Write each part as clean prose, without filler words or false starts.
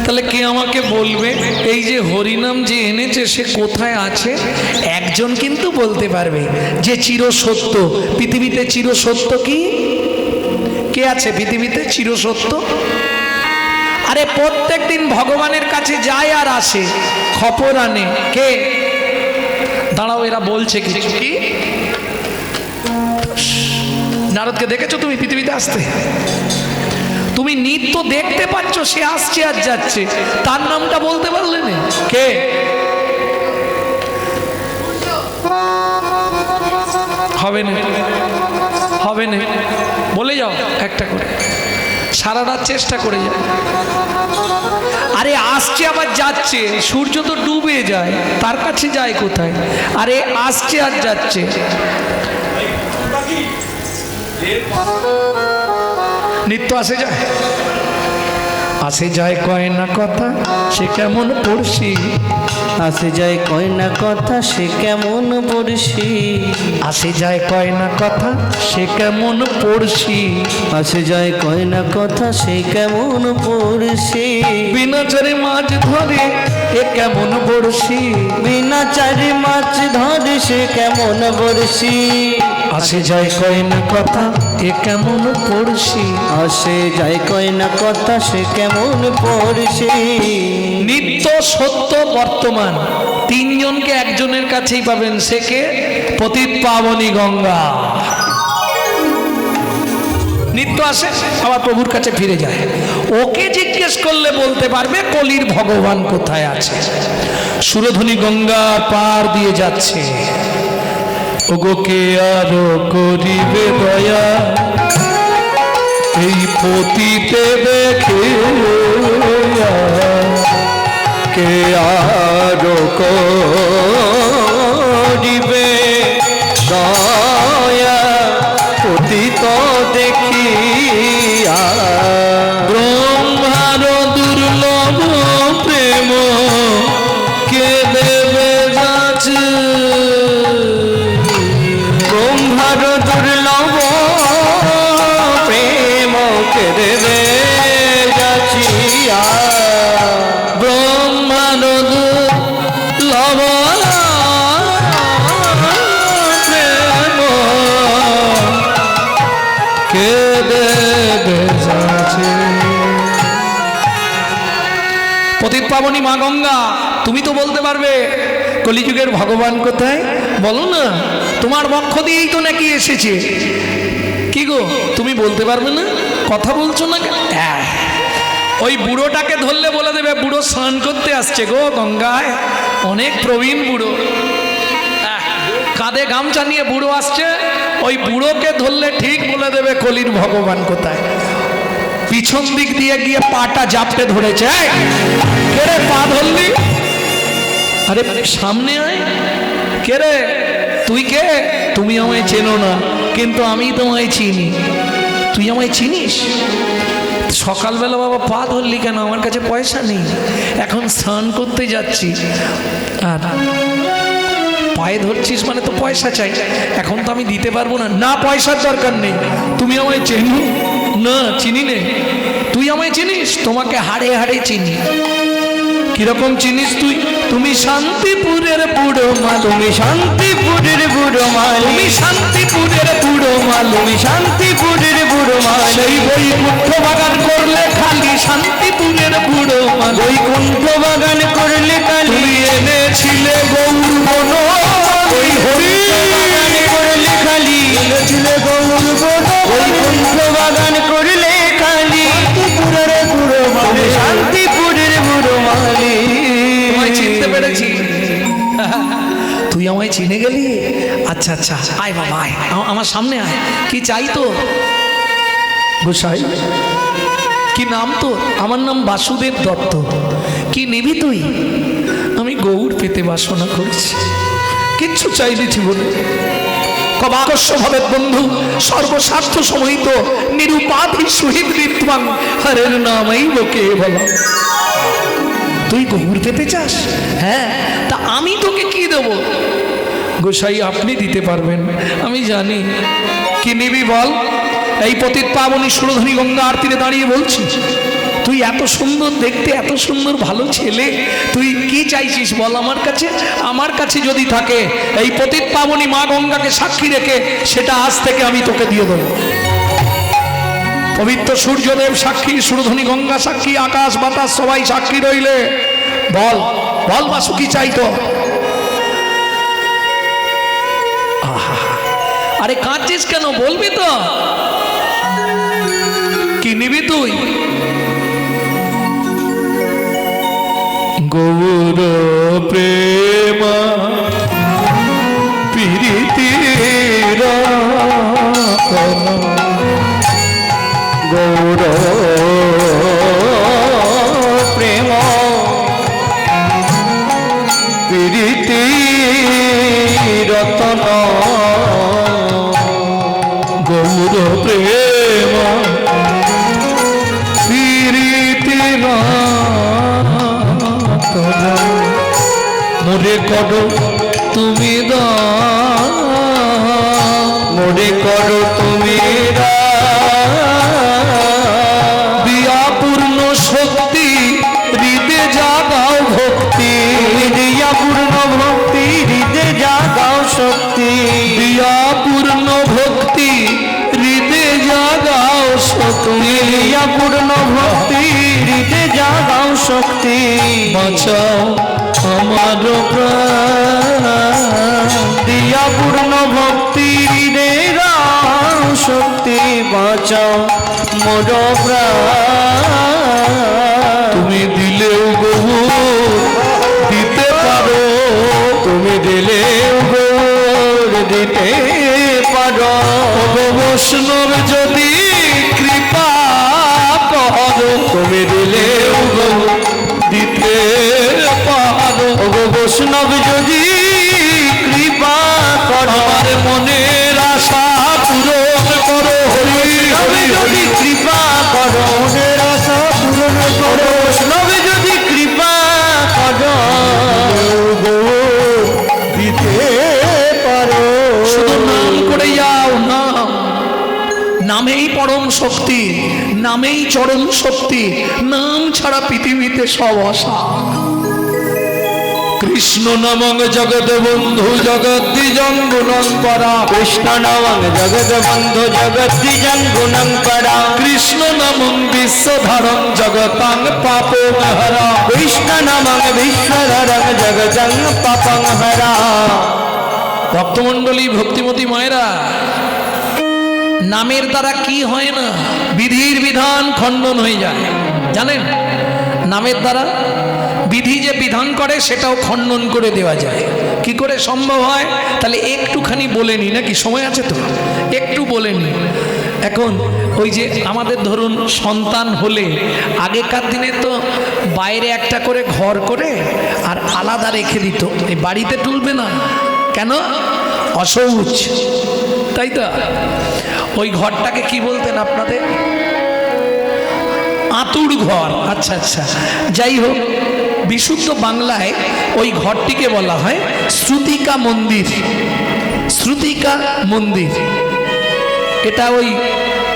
তাহলে কে আমাকে বলবে এই যে হরিনাম যে এনেছে সে কোথায় আছে? একজন কিন্তু বলতে পারবে যে চিরসত্য। পৃথিবীতে চিরসত্য কি? কে আছে পৃথিবীতে চিরসত্য? আরে প্রত্যেক দিন ভগবানের কাছে যায় আর আসে, খবর আনে কে? দাঁড়াও, এরা বলছে কিছু। কি নারদকে দেখেছো তুমি পৃথিবীতে আসতে? তুমি নিত্য দেখতে পাচ্ছ সে আসছে আর যাচ্ছে, তার নামটা বলতে পারলে না? কে? হবে না, হবে না, বলে যাও একটা করে, সারা রাত চেষ্টা করে যাও। আরে আসছে আবার যাচ্ছে, সূর্য তো ডুবে যায়, তার কাছে যায় কোথায়? আরে আসছে আর যাচ্ছে। নিত্য আসে যায়, আসে যায় কয় না কথা সে কেমন পড়শি, আসে যায় কয় না কথা সে কেমন পড়শি, আসে যায় কয় না কথা সে কেমন পড়শি, আসে যায় কয় না কথা সে কেমন পড়শি, বিনা চরে মাছ ধরে এ কেমন বড়শি, বিনা চারি মাছ ধরে সে কেমন বড়শি, আসে যায় কয় না কথা এ কেমন পড়শি, আসে যায় কয় না কথা সে কেমন পড়শি। নিত্য সত্য বর্তমান তিনজনকে একজনের কাছেই পাবেন, সে কে? পতিত পাবনী গঙ্গা। নিত্য আসে আবার প্রভুর কাছে ফিরে যায়, ওকে জিজ্ঞেস করলে বলতে পারবে কলির ভগবান কোথায় আছে। সুরধনী গঙ্গা পার দিয়ে যাচ্ছে, ওগো কে আরো করিবে দয়া এই পতিতে দেখে, কে আরো করিবে দয়া পতিত দেখিয়া, ব্রহ্মার দুর্লভ প্রেম কে দেবে যাচ্ছে, ব্রহ্মার দুর্লভ প্রেম কে দেবে যাচিয়া, ব্রহ্মার দুর্লভ প্রেম কে দেবে যাচ্ছে। পতিত পাবনী মা গঙ্গা, তুমি তো বলতে পারবে কলিযুগের ভগবান কোথায়? বলো না, তোমার বক্ষ দিয়েই তো নাকি এসেছে। কি গো তুমি বলতে পারবে না? কথা বলছো না? ওই বুড়োটাকে ধরলে বলে দেবে বুড়ো স্নান করতে আসছে গো গঙ্গায়, অনেক প্রবীণ বুড়ো, কাঁধে গামছা নিয়ে বুড়ো আসছে, ওই বুড়োকে ধরলে ঠিক বলে দেবে কলির ভগবান কোথায়। পিছন দিক দিয়ে গিয়ে পাটা জাপটে ধরেছে, কে রে পা ধরলি? আরে সামনে আয়, কে রে তুই কে? তুমি আমায় চেনো না কিন্তু আমি তোমায় চিনি। তুই আমায় চিনিস? সকালবেলা বাবা পা ধরলি কেন? আমার কাছে পয়সা নেই, এখন স্নান করতে যাচ্ছি, আর পায়ে ধরছিস মানে তো পয়সা চাই, এখন তো আমি দিতে পারবো না। না পয়সার দরকার নেই, তুমি আমায় চেনো না? চিনি নে। তুই আমায় চিনিস? তোমাকে হাড়ে হাড়ে চিনি। কিরকম চিনিস তুই? তুমি শান্তিপুরের বুড়ো মা, তুমি শান্তিপুরের বুড়ো মা, তুমি শান্তিপুরের বুড়ো মা, তুমি শান্তিপুরের বুড়ো মা, সেই বৈকুণ্ঠ বাগান করলে খালি শান্তিপুরের বুড়ো মা, বৈকুণ্ঠ বাগান করলে কালি, তুমি এনেছিলে গৌর বন, ওই হরি বাগান করলে খালি, এনেছিলে গৌর বন, বৈকুণ্ঠ বাগান করলে খালি, শান্তিপুরের বুড়ো মা, শান্তিপুরের বুড়ো মালি। তোমায় চিনতে পেরেছি, তুই আমায় চিনে গেলি? আচ্ছা আচ্ছা, আয় বাবা আয়, আমার সামনে আয়। কি চাই তো গোসাই? কি নাম তোর? আমার নাম বাসুদেব দত্ত। কি নিবি তুই? আমি গৌর পেতে বাসনা করেছি, কিচ্ছু চাইনি জীবনে। কবাকস্য ভবেত বন্ধু সর্বস্বার্থ সমহিত নিরুপাধি সহিত বিদ্বাং হরের নামই লোকে বলা। তুই গৌর পেতে চাস? হ্যাঁ, তা আমি তোকে কি দেব? গোসাই আপনি দিতে পারবেন, আমি জানি। কি নিবি বল? এই পতিত পাবনী সুরধনী গঙ্গা আরতিতে দাঁড়িয়ে বলছি, তুই এত সুন্দর দেখতে, এত সুন্দর ভালো ছেলে, তুই কি চাইছিস বল আমার কাছে? আমার কাছে যদি থাকে এই পতিত পাবনী মা গঙ্গাকে সাক্ষী রেখে সেটা আজ থেকে আমি তোকে দিয়ে দেবো। পবিত্র সূর্যদেব সাক্ষী, সুরধনী গঙ্গা সাক্ষী, আকাশ বাতাস সবাই সাক্ষী রইলে বল বল বাসু কি চাইতো? আরে কাঁদছিস কেন? বলবি তো? কি নিবি তুই? গৌর প্রেম প্রীতির গৌর প্রেম প্রীতি রতন, গৌর প্রেম প্রীতি মোরে করো তুমি মোরে করো তুমি দিয়া পূর্ণ শক্তি হৃদে জাগাও ভক্তি, দিয়া পূর্ণ ভক্তি হৃদে জাগাও শক্তি, দিয়া পূর্ণ ভক্তি হৃদে জাগাও শক্তি, দিয়া পূর্ণ ভক্তি হৃদে জাগাও শক্তি, বাঁচাও আমার প্রাণ, দিয়া পূর্ণ ভক্তি হৃদে জাগাও শক্তি, বাঁচাও মোর প্রাণ। তুমি দিলেও গো দিতে পারো, তুমি দিলেও গৌর দিতে পারো, বৈষ্ণব যদি কৃপা করো, তুমি দিলেও গৌর দিতে পারো, বৈষ্ণব যদি কৃপা করো, আমার মনের আশা পূরণ করো, হরি হরি যদি কৃপা করো, মনের আশা পূরণ করো, বৈষ্ণব যদি কৃপা করো, গৌর দিতে পারো। শুধু নাম করে যাও, নাম নামেই পরম শক্তি, নামেই চরম শক্তি, নাম ছাড়া পৃথিবীতে সব অসা। কৃষ্ণ নামং জগৎ বন্ধু জগদ্দিজং গুণং পরা, কৃষ্ণ নামং জগৎ বন্ধু জগদ্দিজং গুণং পরা, কৃষ্ণ নামং বিশ্বধারং জগতাং পাপং হরা, কৃষ্ণ নামং বিশ্বধরং জগতং পাপং হরা। ভক্তমণ্ডলী ভক্তিমতী মায়েরা, নামের দ্বারা কি হয় না? বিধির বিধান খণ্ডন হয়ে যায়, জানেন? নামের দ্বারা বিধি যে বিধান করে সেটাও খণ্ডন করে দেওয়া যায়। কি করে সম্ভব হয়? তাহলে একটুখানি বলে নি, নাকি সময় আছে তো? একটু বলে নি। এখন ওই যে আমাদের ধরুন সন্তান হলে আগেকার দিনে তো বাইরে একটা করে ঘর করে আর আলাদা রেখে দিত, এই বাড়িতে তুলবে না কেন? অশৌচ, তাই তো? ওই ঘরটাকে কি বলতেন আপনাদের? আতুর ঘর। আচ্ছা আচ্ছা, যাই হোক, বিশুদ্ধ বাংলায় ওই ঘরটিকে বলা হয় শ্রুতিকা মন্দির। শ্রুতিকা মন্দির এটা ওই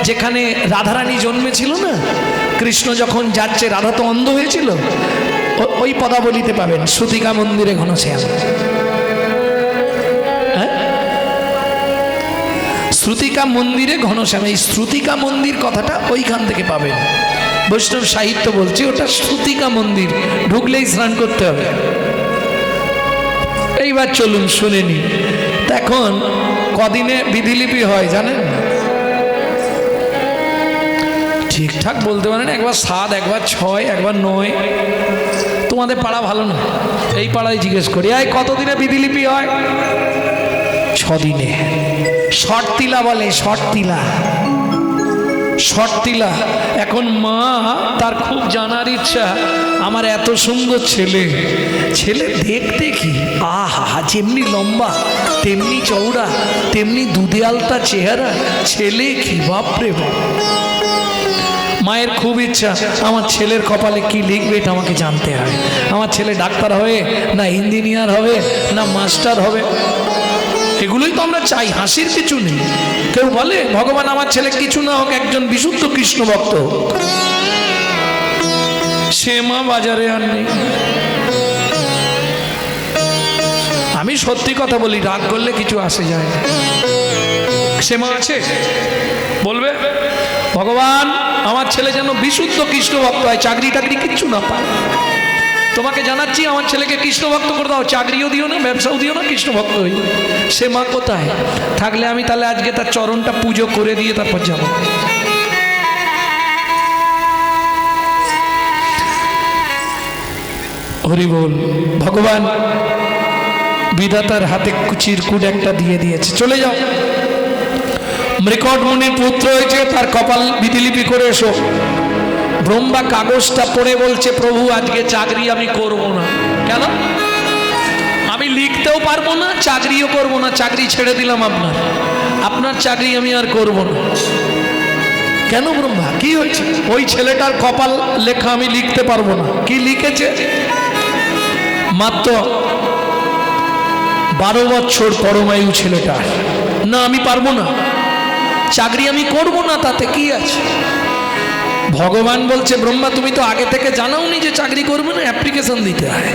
যেখানে রাধারানী জন্মেছিল না, কৃষ্ণ যখন যাচ্ছে, রাধা তো অন্ধ হয়েছিল, ওই পদাবলিতে পাবেন শ্রুতিকা মন্দিরে ঘনশ্যাম। শ্রুতিকা মন্দিরে ঘনশ্যাম, এই শ্রুতিকা মন্দির কথাটা ওইখান থেকে পাবেন। বৈষ্ণব সাহিত্য বলছে ওটা শ্রুতিকা মন্দির, ঢুকলেই স্নান করতে হবে। এইবার চলুন শুনে নি। এখন কদিনে বিধিলিপি হয় জানেন? ঠিকঠাক বলতে পারেন, একবার 7, একবার 6, একবার 9। তোমাদের পাড়া ভালো না, এই পাড়ায় জিজ্ঞেস করি, এই কতদিনে বিধিলিপি হয়? 6 দিনে। শর্তিলা বলে, শর্তিলা, শর্তিলা। এখন মা তার খুব জানার ইচ্ছা, আমার এত সুন্দর ছেলে, ছেলে দেখতে কি, আহা, যেমনি লম্বা তেমনি চওড়া, তেমনি দুধে আলতা চেহারা, ছেলে কি, বাপরে বাপ। মায়ের খুব ইচ্ছা আমার ছেলের কপালে কি লিখবে এটা আমাকে জানতে হয়। আমার ছেলে ডাক্তার হবে না ইঞ্জিনিয়ার হবে না মাস্টার হবে, এগুলোই তো আমরা চাই, হাসির কিছু নেই। কেউ বলে ভগবান আমার ছেলে কিছু না হোক, একজন বিশুদ্ধ কৃষ্ণ ভক্ত হোক। সে মা বাজারে আর নেই। আমি সত্যি কথা বলি, রাগ করলে কিছু আসে যায় না। সে মা আছে, বলবে ভগবান আমার ছেলে যেন বিশুদ্ধ কৃষ্ণ ভক্ত হয়, চাকরি টাকরি কিচ্ছু না পায়। তোমাকে জানাচ্ছি আমার ছেলেকে কৃষ্ণ ভক্ত করে দাও, চাকরিও দিও না, ব্যবসাও দিও না, কৃষ্ণ ভক্ত হই। সে মা কোথায় থাকলে আমি তাহলে আজকে তার চরণটা পুজো করে দিয়ে তারপর যাব। হরি বল। ভগবান বিধাতার হাতে চিরকুট একটা দিয়ে দিয়েছে, চলে যাও। মৃকট মুনির পুত্র হয়েছে, তার কপাল বিধিলিপি করে এসো। ব্রহ্মা কাগজটা পড়ে বলছে প্রভু আজকে চাকরি আমি করব না। কেন? আমি লিখতেও পারবো না, চাকরিও করব না, চাকরি ছেড়ে দিলাম আপনার, আপনার চাকরি আমি আর করব না। কেন ব্রহ্মা, কি হয়েছে? ওই ছেলেটার কপাল লেখা আমি লিখতে পারবো না। কি লিখেছে? মাত্র 12 বছর পরমায়ু ছেলেটা। না আমি পারবো না, চাকরি আমি করব না, তাতে কি আছে? ভগবান বলছে ব্রহ্মা তুমি তো আগে থেকে জানাওনি যে চাকরি করবে না, অ্যাপ্লিকেশন দিতে হয়।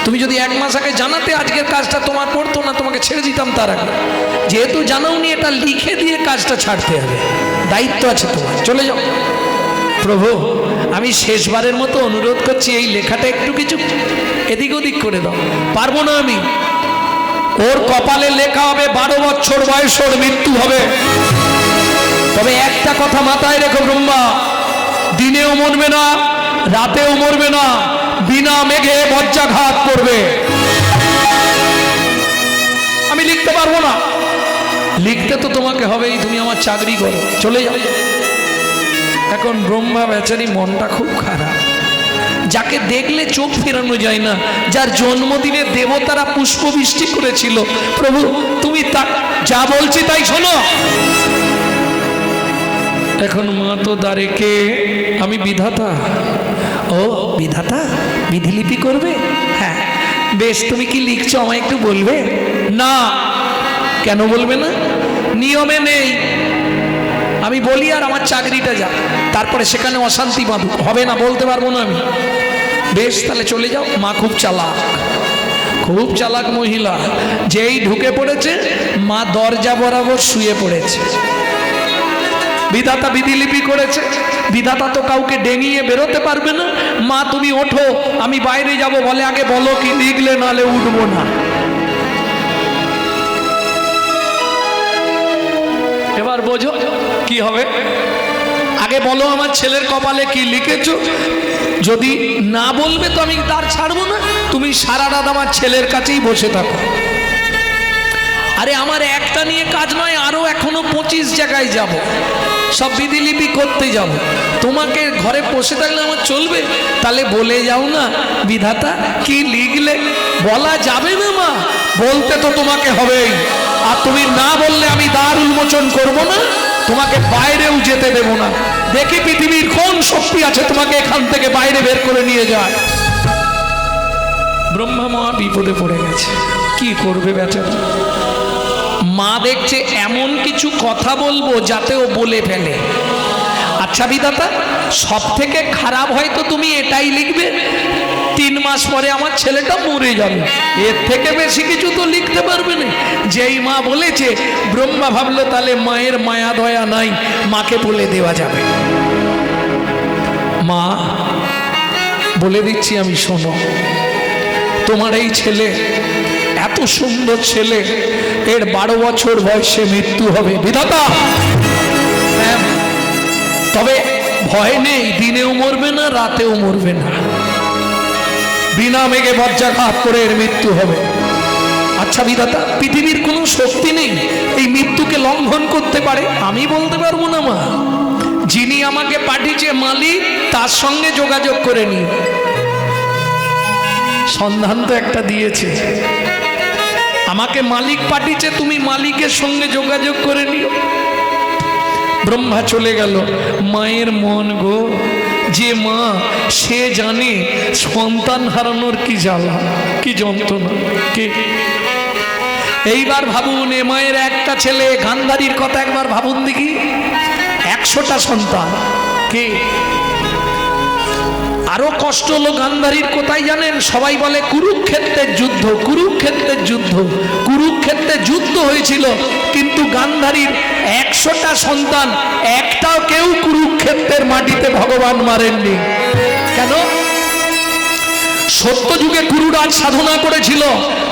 তুমি যদি 1 মাস আগে জানাতে আজকের কাজটা তোমার পড়তো না, তোমাকে ছেড়ে দিতাম তার আগে। যেহেতু জানাওনি, এটা লিখে দিয়ে কাজটা ছাড়তে হবে, দায়িত্ব আছে তোমার, চলে যাও। প্রভু আমি শেষবারের মতো অনুরোধ করছি, এই লেখাটা একটু কিছু এদিক ওদিক করে দাও। পারবো না আমি। ওর কপালে লেখা হবে 12 বছর বয়স ওর মৃত্যু হবে। তবে একটা কথা মাথায় রেখো ব্রহ্মা, দিনেও মরবে না, রাতেও মরবে না, বিনা মেঘে বজ্রাঘাত করবে। আমি লিখতে পারবো না। লিখতে তো তোমাকে হবেই, তুমি আমার চাকরি করো, চলে যাও। এখন ব্রহ্মা বেচারি মনটা খুব খারাপ, যাকে দেখলে চোখ ফেরানো যায় না, যার জন্মদিনে দেবতারা পুষ্পবৃষ্টি করেছিল। প্রভু তুমি তা যা বলছি তাই শোনো। এখন মা তো দাঁড়েকে, আমি বিধাতা। ও বিধাতা, বিধিলিপি করবে? হ্যাঁ বেশ, তুমি কি লিখছো আমায় একটু বলবে? না। কেন বলবে না? নিয়মে নেই। আমি বলি আর আমার চাকরিটা যা, তারপরে সেখানে অশান্তি বাঁধুক, হবে না, বলতে পারবো না আমি। বেশ তাহলে চলে যাও। মা খুব চালাক, খুব চালাক মহিলা। যেই ঢুকে পড়েছে মা দরজা বরাবর শুয়ে পড়েছে। বিধাতা বিধিলিপি করেছে, বিধাতা তো কাউকে ডেঙিয়ে বেরোতে পারবে না। মা তুমি ওঠো, আমি বাইরে যাব। বলে আগে বলো কি লিখলে, নালে উঠবো না। এবার বোঝো কি হবে। আগে বলো আমার ছেলের কপালে কি লিখেছো। যদি না বলবে তো আমি তার ছাড়বো না। তুমি সারা রাত আমার ছেলের কাছেই বসে থাকো। আরে আমার একটা নিয়ে কাজ নয়, আরো এখনো 25 জায়গায় যাব, সব বিধিলিপি করতে যাব। তোমাকে ঘরে বসে থাকলে আমার চলবে? তাহলে বলে যাও না বিধাতা কি লিখলে। বলা যাবে না মা, বলতে তো তোমাকে হবেই। আর তুমি না বললে আমি দ্বার উন্মোচন করব না, তোমাকে বাইরেও যেতে দেব না। দেখি পৃথিবীর কোন শক্তি আছে তোমাকে এখান থেকে বাইরে বের করে নিয়ে যায়। ব্রহ্মা মা বিপদে পড়ে গেছে, কি করবে বেচারা। মা দেখছে এমন কিছু কথা বলবো যাতে ও বলে ফেলে। আচ্ছা বিধাতা, সব থেকে খারাপ হয়তো তুমি এটাই লিখবে 3 মাস পরে আমার ছেলেটা মরে যাবে। এর থেকে বেশি কিছু তো লিখতে পারবে না। যেই মা বলেছে, ব্রহ্মা ভাবলো তাহলে মায়ের মায়া দয়া নাই, মাকে বলে দেওয়া যাবে। মা বলে দিচ্ছি আমি, শোনো, তোমার এই ছেলে এত সুন্দর ছেলে, এর 12 বছর বয়সে মৃত্যু হবে। বিধাতা তবে ভয় নেই, দিনেও মরবে না, রাতেও মরবে না, বিনা মেঘে বজ্রাঘাত করে এর মৃত্যু হবে। আচ্ছা বিধাতা, পৃথিবীর কোনো শক্তি নেই এই মৃত্যুকে লঙ্ঘন করতে পারে? আমি বলতে পারবো না মা। যিনি আমাকে পাঠিয়েছে মালিক, তার সঙ্গে যোগাযোগ করে নিও। সন্ধান তো একটা দিয়েছে, আমাকে মালিক পাঠিয়েছে, তুমি মালিকের সঙ্গে যোগাযোগ করে নিও। ব্রহ্মা চলে গেল। মায়ের মন গো, যে মা সে জানে সন্তান হারানোর কি জ্বালা, কি যন্ত্রণা। কে এইবার ভাবুন, এ মায়ের একটা ছেলে, গান্ধারীর কথা একবার ভাবুন দেখি, 100টা সন্তান। কে আরো কষ্ট হলো গান্ধারীর, কোথায় জানেন? সবাই বলে কুরুক্ষেত্রের যুদ্ধ, কুরুক্ষেত্রের যুদ্ধ। কুরুক্ষেত্রে যুদ্ধ হয়েছিল, কিন্তু গান্ধারীর 100টা সন্তান, একটাও কেউ কুরুক্ষেত্রের মাটিতে ভগবান মারেননি। কেন? সত্য যুগে কুরুরাজ সাধনা করেছিল,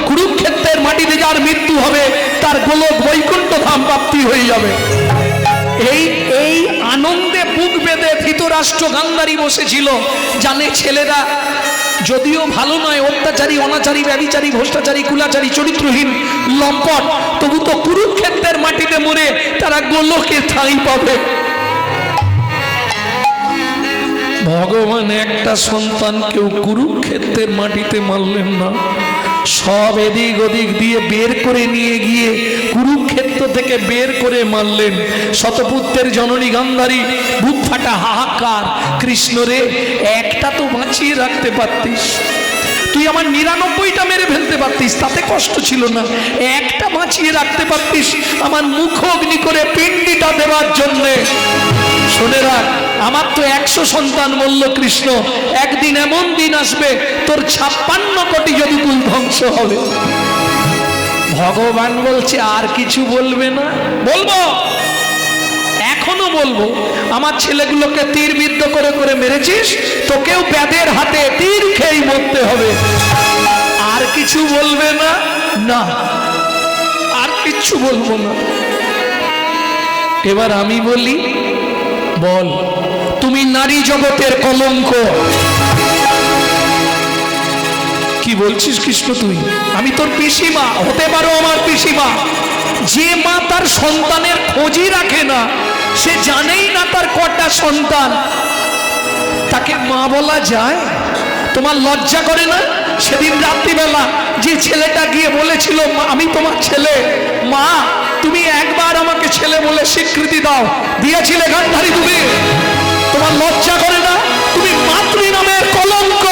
কুরুক্ষেত্রের মাটিতে যার মৃত্যু হবে তার গোলক বৈকুণ্ঠ ধাম প্রাপ্তি হয়ে যাবে। এই আনন্দে বুক বেঁধে ধৃতরাষ্ট্র গান্ধারী বসেছিল। জানে ছেলেরা যদিও ভালো নয়, অত্যাচারী, অনাচারী, ব্যভিচারী, ভ্রষ্টাচারী, কুলাচারী, চরিত্রহীন, লম্পট, তবু তো কুরুক্ষেত্রের মাটিতে মরে তারা গোলকে ঠাঁই পাবে। ভগবান একটা সন্তানকেও কুরুক্ষেত্রের মাটিতে মারলেন না, সব এদিক ওদিক দিয়ে বের করে নিয়ে গিয়ে কুরুক্ষেত্র থেকে বের করে মারলেন। শতপুত্রের জননী গান্ধারী বুক ফাটা হাহাকার, কৃষ্ণ রে, একটা তো বাঁচিয়ে রাখতে পারতিস, তুই আমার 99টা মেরে ফেলতে পারতিস, তাতে কষ্ট ছিল না, একটা বাঁচিয়ে রাখতে পারতিস আমার মুখ অগ্নি করে পিণ্ডিটা দেওয়ার জন্যে। শুনে রাখ, আমার তো 100 সন্তান বলল কৃষ্ণ, একদিন এমন দিন আসবে তোর 56 কোটি যদুকুল ধ্বংস হবে। ভগবান বলছে আর কিছু বলবে না? বলবো, এখনো বলবো। আমার ছেলেগুলোকে তীর বিদ্ধ করে করে মেরেছিস, তোকেও ব্যাধের হাতে তীর খেয়ে মরতে হবে। আর কিছু বলবে না? না, আর কিছু বলবো না। এবার আমি বলি, বল, তুমি নারী জগতের কলঙ্ক। কি বলছিস কৃষ্ণ তুই? আমি তোর পিসিমা, হতে পারো আমার পিসিমা। যে মা তার সন্তানের খোঁজই রাখে না, সে জানেই না তার কটা সন্তান, তাকে মা বলা যায়? তোমার লজ্জা করে না? সেদিন রাত্রিবেলা যে ছেলেটা গিয়ে বলেছিল আমি তোমার ছেলে, মা তুমি একবার আমাকে ছেলে বলে স্বীকৃতি দাও, দিয়েছিলে গান্ধারী তুমি? তোমার লজ্জা করে না? তুমি মাতৃ নামের কলঙ্ক।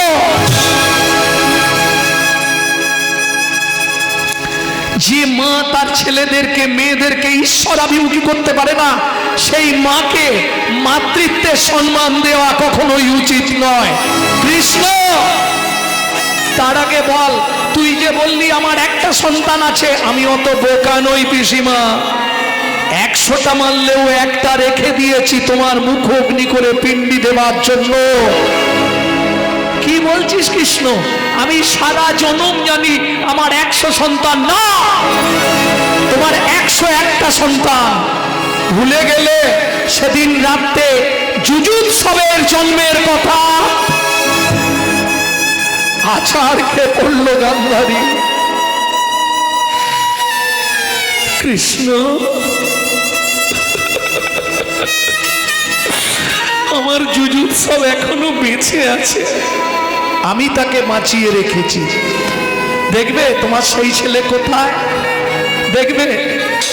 যে মা তার ছেলেদেরকে, মেয়েদেরকে ঈশ্বরাভিমুখী করতে পারে না, সেই মাকে মাতৃত্বের সম্মান দেওয়া কখনোই উচিত নয়। কৃষ্ণ, তার আগে বল, তুই যে বললি আমার একটা সন্তান আছে, আমি অত বোকা নই পিসিমা, 100টা মারলেও একটা রেখে দিয়েছি তোমার মুখ অগ্নি করে পিণ্ডি দেওয়ার জন্য। কি বলছিস কৃষ্ণ? আমি সারা জনম জানি আমার 100 সন্তান না, তোমার 101টা সন্তান। ভুলে গেলে সেদিন রাতে যুযুৎসবের জন্মের কথা? আচার খেয়ে পড়ল গান্ধারী। কৃষ্ণ, আমার যুযুৎসব এখনো বেঁচে আছে, আমি তাকে বাঁচিয়ে রেখেছি। দেখবে তোমার সেই ছেলে কোথায়? দেখবে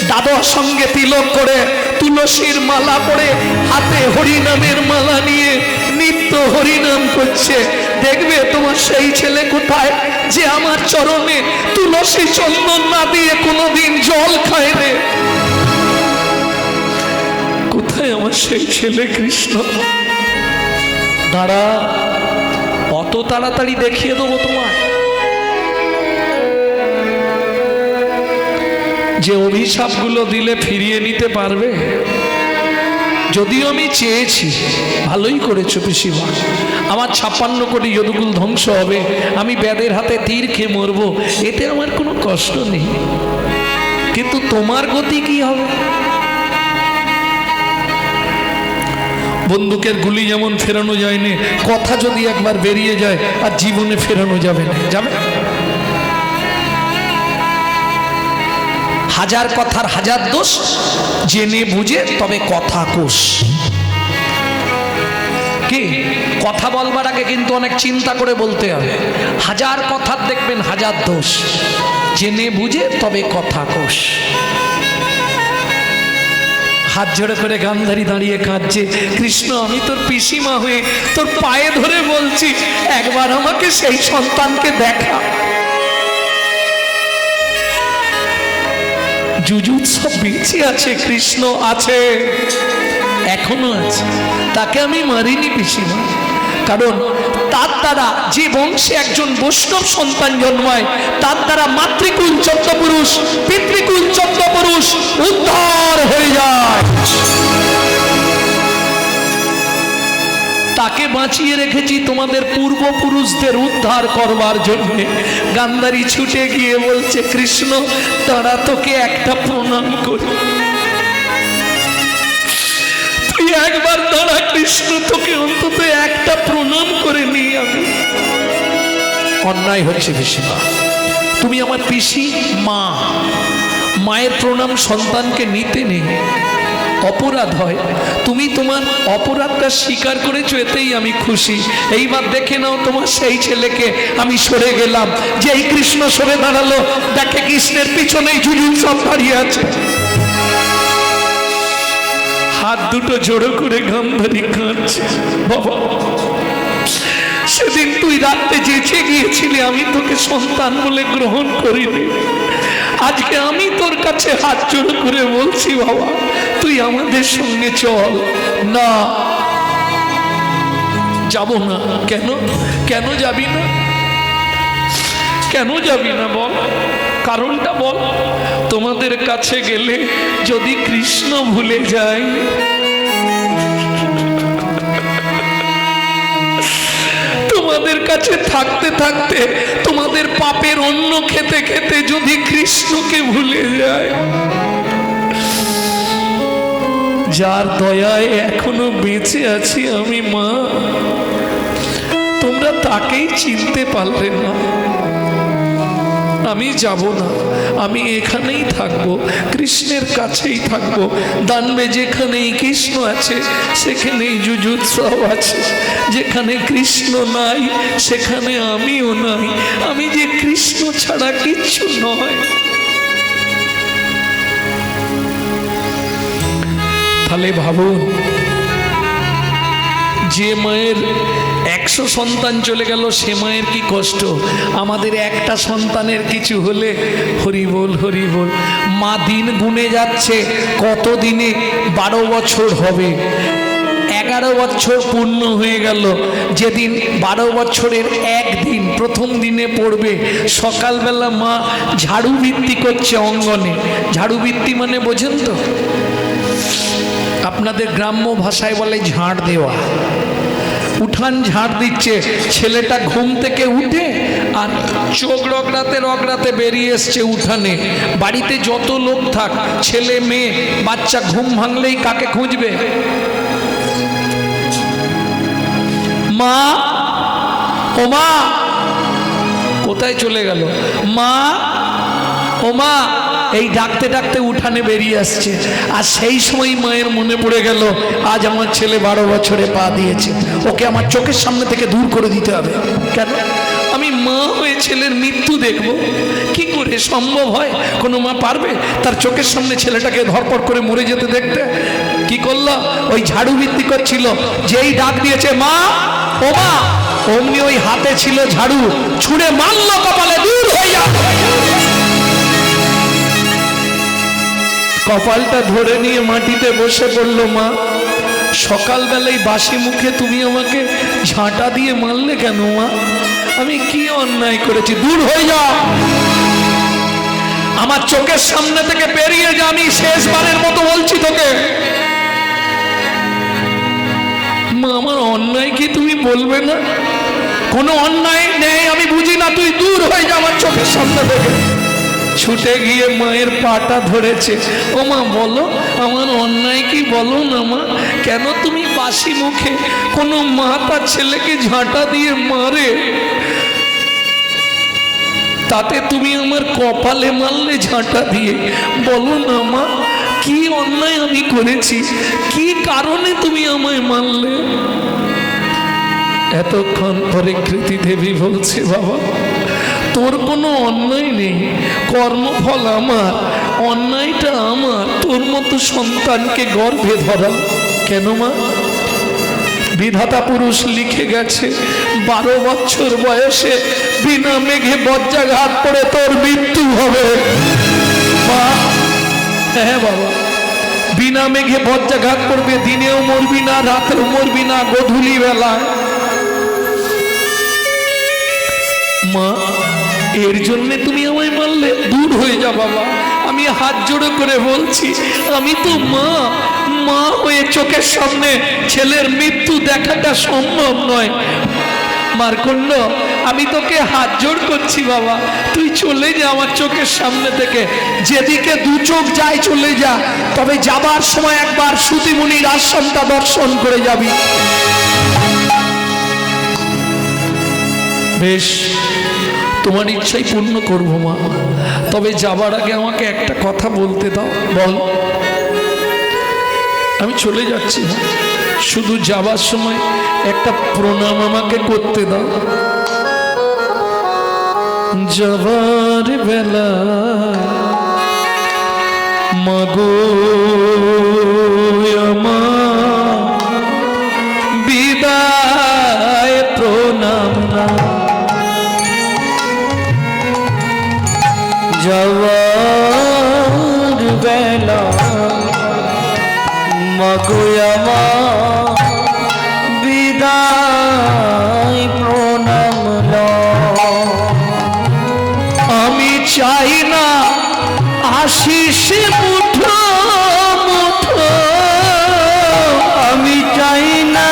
দাদার সঙ্গে তিলক করে, তুলসীর মালা পরে, হাতে হরিনামের মালা নিয়ে নিত্য হরিনাম করছে। দেখবে তোমার সেই ছেলে কোথায় যে আমার চরণে তুলসী চন্দন না দিয়ে কোনোদিন জল খায় রে? কোথায় আমার সেই ছেলে কৃষ্ণ? দাঁড়া, অত তাড়াতাড়ি দেখিয়ে দেবো তোমায়। যে অভিশাপগুলো দিলে ফিরিয়ে নিতে পারবে? যদিও আমি চেয়েছি, ভালোই করেছো পিসিমা, আমার 56 কোটি যদুকুল ধ্বংস হবে, আমি ব্যাধের হাতে তীর খেয়ে মরবো, এতে আমার কোনো কষ্ট নেই, কিন্তু তোমার গতি কি হবে? বন্দুকের গুলি যেমন ফেরানো যায়নি, কথা যদি একবার বেরিয়ে যায় আর জীবনে ফেরানো যাবে না। যাবে? হাজার কথার হাজার দোষ, জেনে বুঝে তবে কথা কোষ। কি কথা বলবার আগে কিন্তু অনেক চিন্তা করে বলতে হবে। হাজার কথার দেখবেন হাজার দোষ, জেনে বুঝে তবে কথা কোষ। হাত জোড়ে করে গান্ধারী দাঁড়িয়ে কাঁদছে, কৃষ্ণ আমি তোর পিসিমা হয়ে তোর পায়ে ধরে বলছি, একবার আমাকে সেই সন্তানকে দেখা। যুযুৎসব বেঁচে আছে, কৃষ্ণ আছে, এখনো আছে, তাকে আমি মারিনি পিসিমা, কারণ তার দ্বারা যে বংশে একজন বৈষ্ণব সন্তান জন্মায় তার দ্বারা মাতৃকুল 14 পুরুষ, পিতৃকুল 14 পুরুষ উদ্ধার হয়ে যায়। তাকে বাঁচিয়ে রেখেছি তোমাদের পূর্বপুরুষদের উদ্ধার করবার জন্য। গান্ধারী ছুটে গিয়ে বলছে, কৃষ্ণ তারা তোকে একটা প্রণাম করি, তুই একবার দাঁড়া কৃষ্ণ, তোকে অন্তত একটা প্রণাম করে নিই আমি। অন্যায় হচ্ছে পিসিমা, তুমি আমার পিসি মা, মায়ের প্রণাম সন্তানকে নিতে নেই, অপরাধ হয়। তুমি তোমার অপরাধটা স্বীকার করেছো, এতেই আমি খুশি। এইবার দেখে নাও তোমার সেই ছেলেকে। আমি সরে গেলাম, যে এই কৃষ্ণ সরে দাঁড়ালো, দেখে কৃষ্ণের পিছনেই জুজুন সব দাঁড়িয়ে আছে। হাত দুটো জোড়ো করে গান্ধারী কাঁদছে, বাবা সেদিন তুই রাতে যেচে গিয়েছিলি, আমি তোকে সন্তান বলে গ্রহণ করিনি। আজকে আমি তোর কাছে হাত জোড়ো করে বলছি, বাবা তুই আমাদের সঙ্গে চল। না যাব না। কেন? কেন যাবি না? কেন যাবি না বল, কারণটা বল। তোমাদের কাছে গেলে যদি কৃষ্ণ ভুলে যায়, তোমাদের কাছে থাকতে থাকতে, তোমাদের পাপের অন্ন খেতে খেতে যদি কৃষ্ণকে ভুলে যায়, যার দয়ায় এখনো বেঁচে আছি আমি মা, তোমরা তাকেই চিনতে পারলে না। আমি যাব না, আমি এখানেই থাকবো, কৃষ্ণের কাছেই থাকবো। দানবে যেখানেই কৃষ্ণ আছে সেখানেই যুযুৎসব আছে, যেখানে কৃষ্ণ নাই সেখানে আমিও নাই। আমি যে কৃষ্ণ ছাড়া কিচ্ছু নয়। তাহলে ভাবুন, যে মায়ের 100 সন্তান চলে গেল সে মায়ের কি কষ্ট। আমাদের একটা সন্তানের কিছু হলে হরি বল হরি বল। মা দিন গুনে যাচ্ছে, কত দিনে 12 বছর হবে, 11 বছর পূর্ণ হয়ে গেল। যেদিন 12 বছরের একদিন প্রথম দিনে পড়বে, সকালবেলা মা ঝাড়ু বৃত্তি করছে অঙ্গনে। ঝাড়ু বৃত্তি মানে বোঝেন তো? আপনাদের গ্রাম্য ভাষায় বলে ঝাড় দেওয়া। উঠান ঝাড় দিচ্ছে। ছেলেটা ঘুম থেকে উঠে আর চোখ রগড়াতে রগড়াতে বেরিয়ে এসছে উঠানে। বাড়িতে যত লোক থাক, ছেলে মেয়ে বাচ্চা, ঘুম ভাঙলেই কাকে খুঁজবে? মা, ও মা, কোথায় চলে গেল? মা, ও মা, এই ডাকতে ডাকতে উঠানে বেরিয়ে আসছে। আর সেই সময় মায়ের মনে পড়ে গেল, আজ আমার ছেলে 12 বছরে পা দিয়েছে, ওকে আমার চোখের সামনে থেকে দূর করে দিতে হবে। কেন? আমি মা হয়ে ছেলের মৃত্যু দেখব? কি করে সম্ভব হয়? কোনো মা পারবে তার চোখের সামনে ছেলেটাকে ধরপড় করে মরে যেতে দেখতে? কি করলো? ওই ঝাড়ু বৃত্তি করছিল, যেই ডাক দিয়েছে মা, ও মা, অমনি ওই হাতে ছিল ঝাড়ু, ছুঁড়ে মারলো কপালে, দূর হয়ে যা। কপালটা ধরে নিয়ে মাটিতে বসে পড়লো। মা, সকালবেলায় বাসি মুখে তুমি আমাকে ঝাঁটা দিয়ে মারলে কেন মা? আমি কি অন্যায় করেছি? দূর হয়ে যা, আমার চোখের সামনে থেকে বেরিয়ে যা। আমি শেষবারের মতো বলছি তোকে। মা, আমার অন্যায় কি তুমি বলবে না? কোনো অন্যায় নেই, আমি বুঝি না, তুই দূর হয়ে যা আমার চোখের সামনে থেকে। ছুটে গিয়ে মায়ের পাটা ধরেছে। ও মা, বলো আমার অন্যায় কি, বলো না মা। কেন তুমি বাসি মুখে, কোনো মা তার ছেলেকে ঝাঁটা দিয়ে মারে, তাতে তুমি আমার কপালে মারলে ঝাঁটা দিয়ে? বলো না মা, কি অন্যায় আমি করেছি, কি কারণে তুমি আমায় মারলে? এতক্ষণ পরে কৃতি দেবী বলছে, বাবা তোর কোনো অন্যায় নেই, কর্মফল আমার, অন্যায়টা আমার, তোর মতো সন্তানকে গর্ভে ধরা। কেন মা? বিধাতা পুরুষ লিখে গেছে 12 বছর বয়সে বিনা মেঘে বজ্রাঘাত পড়ে তোর মৃত্যু হবে। মা, হ্যাঁ বাবা, বিনা মেঘে বজ্রাঘাত পড়বে, দিনেও মরবি না, রাতেও মরবি না, গধূলি বেলায়। মা এর জন্যে তুমি আমায় মারলে? দূর হয়ে যা বাবা, আমি হাত জোড়ো করে বলছি, আমি তো মা, মা হয়ে চোখের সামনে ছেলের মৃত্যু দেখাটা সম্ভব নয়। মার্কণ্ড, আমি তোকে হাত জোড় করছি বাবা, তুই চলে যা আমার চোখের সামনে থেকে, যেদিকে দু চোখ যায় চলে যা, তবে যাবার সময় একবার সুতিমুনির আশ্রমটা দর্শন করে যাবি। বেশ, তোমার ইচ্ছাই পূর্ণ করবো মা, তবে যাবার আগে আমাকে একটা কথা বলতে দাও। বল। আমি চলে যাচ্ছি, শুধু যাবার সময় একটা প্রণাম আমাকে করতে দাও। যাবার বেলা মাগো আমার বিদায় প্রণাম না, যাওয়ার বেলা মাগো আমার বিদায় প্রণাম লও। আমি চাই না আশিস মুঠো মুঠো, আমি চাই না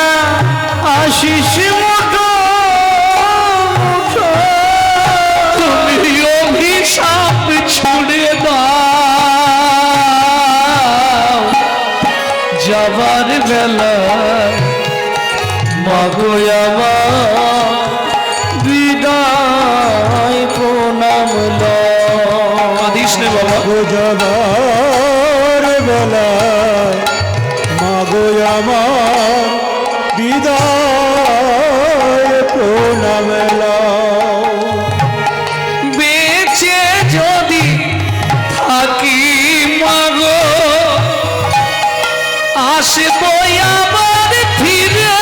আশিস মুঠো মুঠো, তুমি অভিশাপ ছুড়ে দাও। যাবার বেলা মাগো আমার বিদায় প্রণাম লও। কাঁদিস নে বাবা। যাবার বেলায় মাগো আমার বিদায় প্রণাম লও। বেঁচে যদি থাকি মাগো আসবো আবার ফিরে,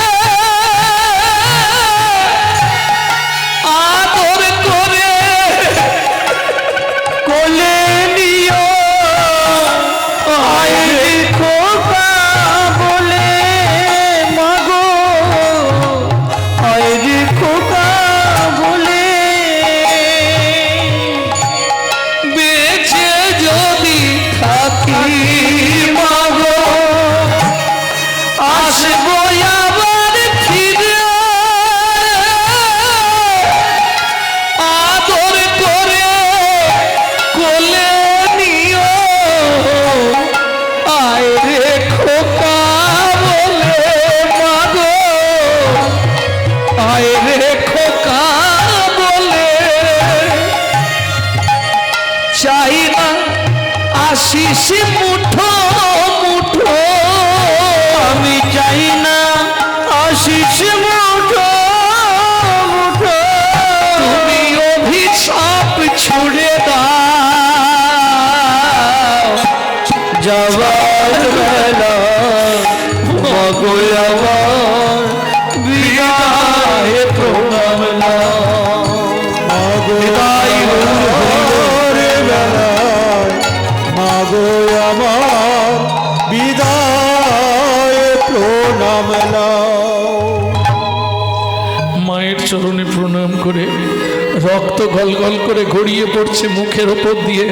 আদর করে কোলে নিও আয় খোকা বলে মাগো, আয় খোকা বলে। বেঁচে যদি থাকি মাগো আসবো আবার ফিরে, আদর করে কোলে নিও আয় রে খোকা বলে মাগো, আয় রে খোকা বলে। চাই না আশিস মুঠো মুঠো, আমি চাই না আশিস মুঠো মুঠো, তুমি অভিশাপ ছুড়ে দাও। যাবার বেলা মাগো আমার বিদায় প্রণাম লও। বিদায় বেলায় মাগো আমার বিদায় প্রণাম লও। মায়ের চরণে প্রণাম করে রক্ত গলগল করে গড়িয়ে পড়ছে মুখের ওপর দিয়ে,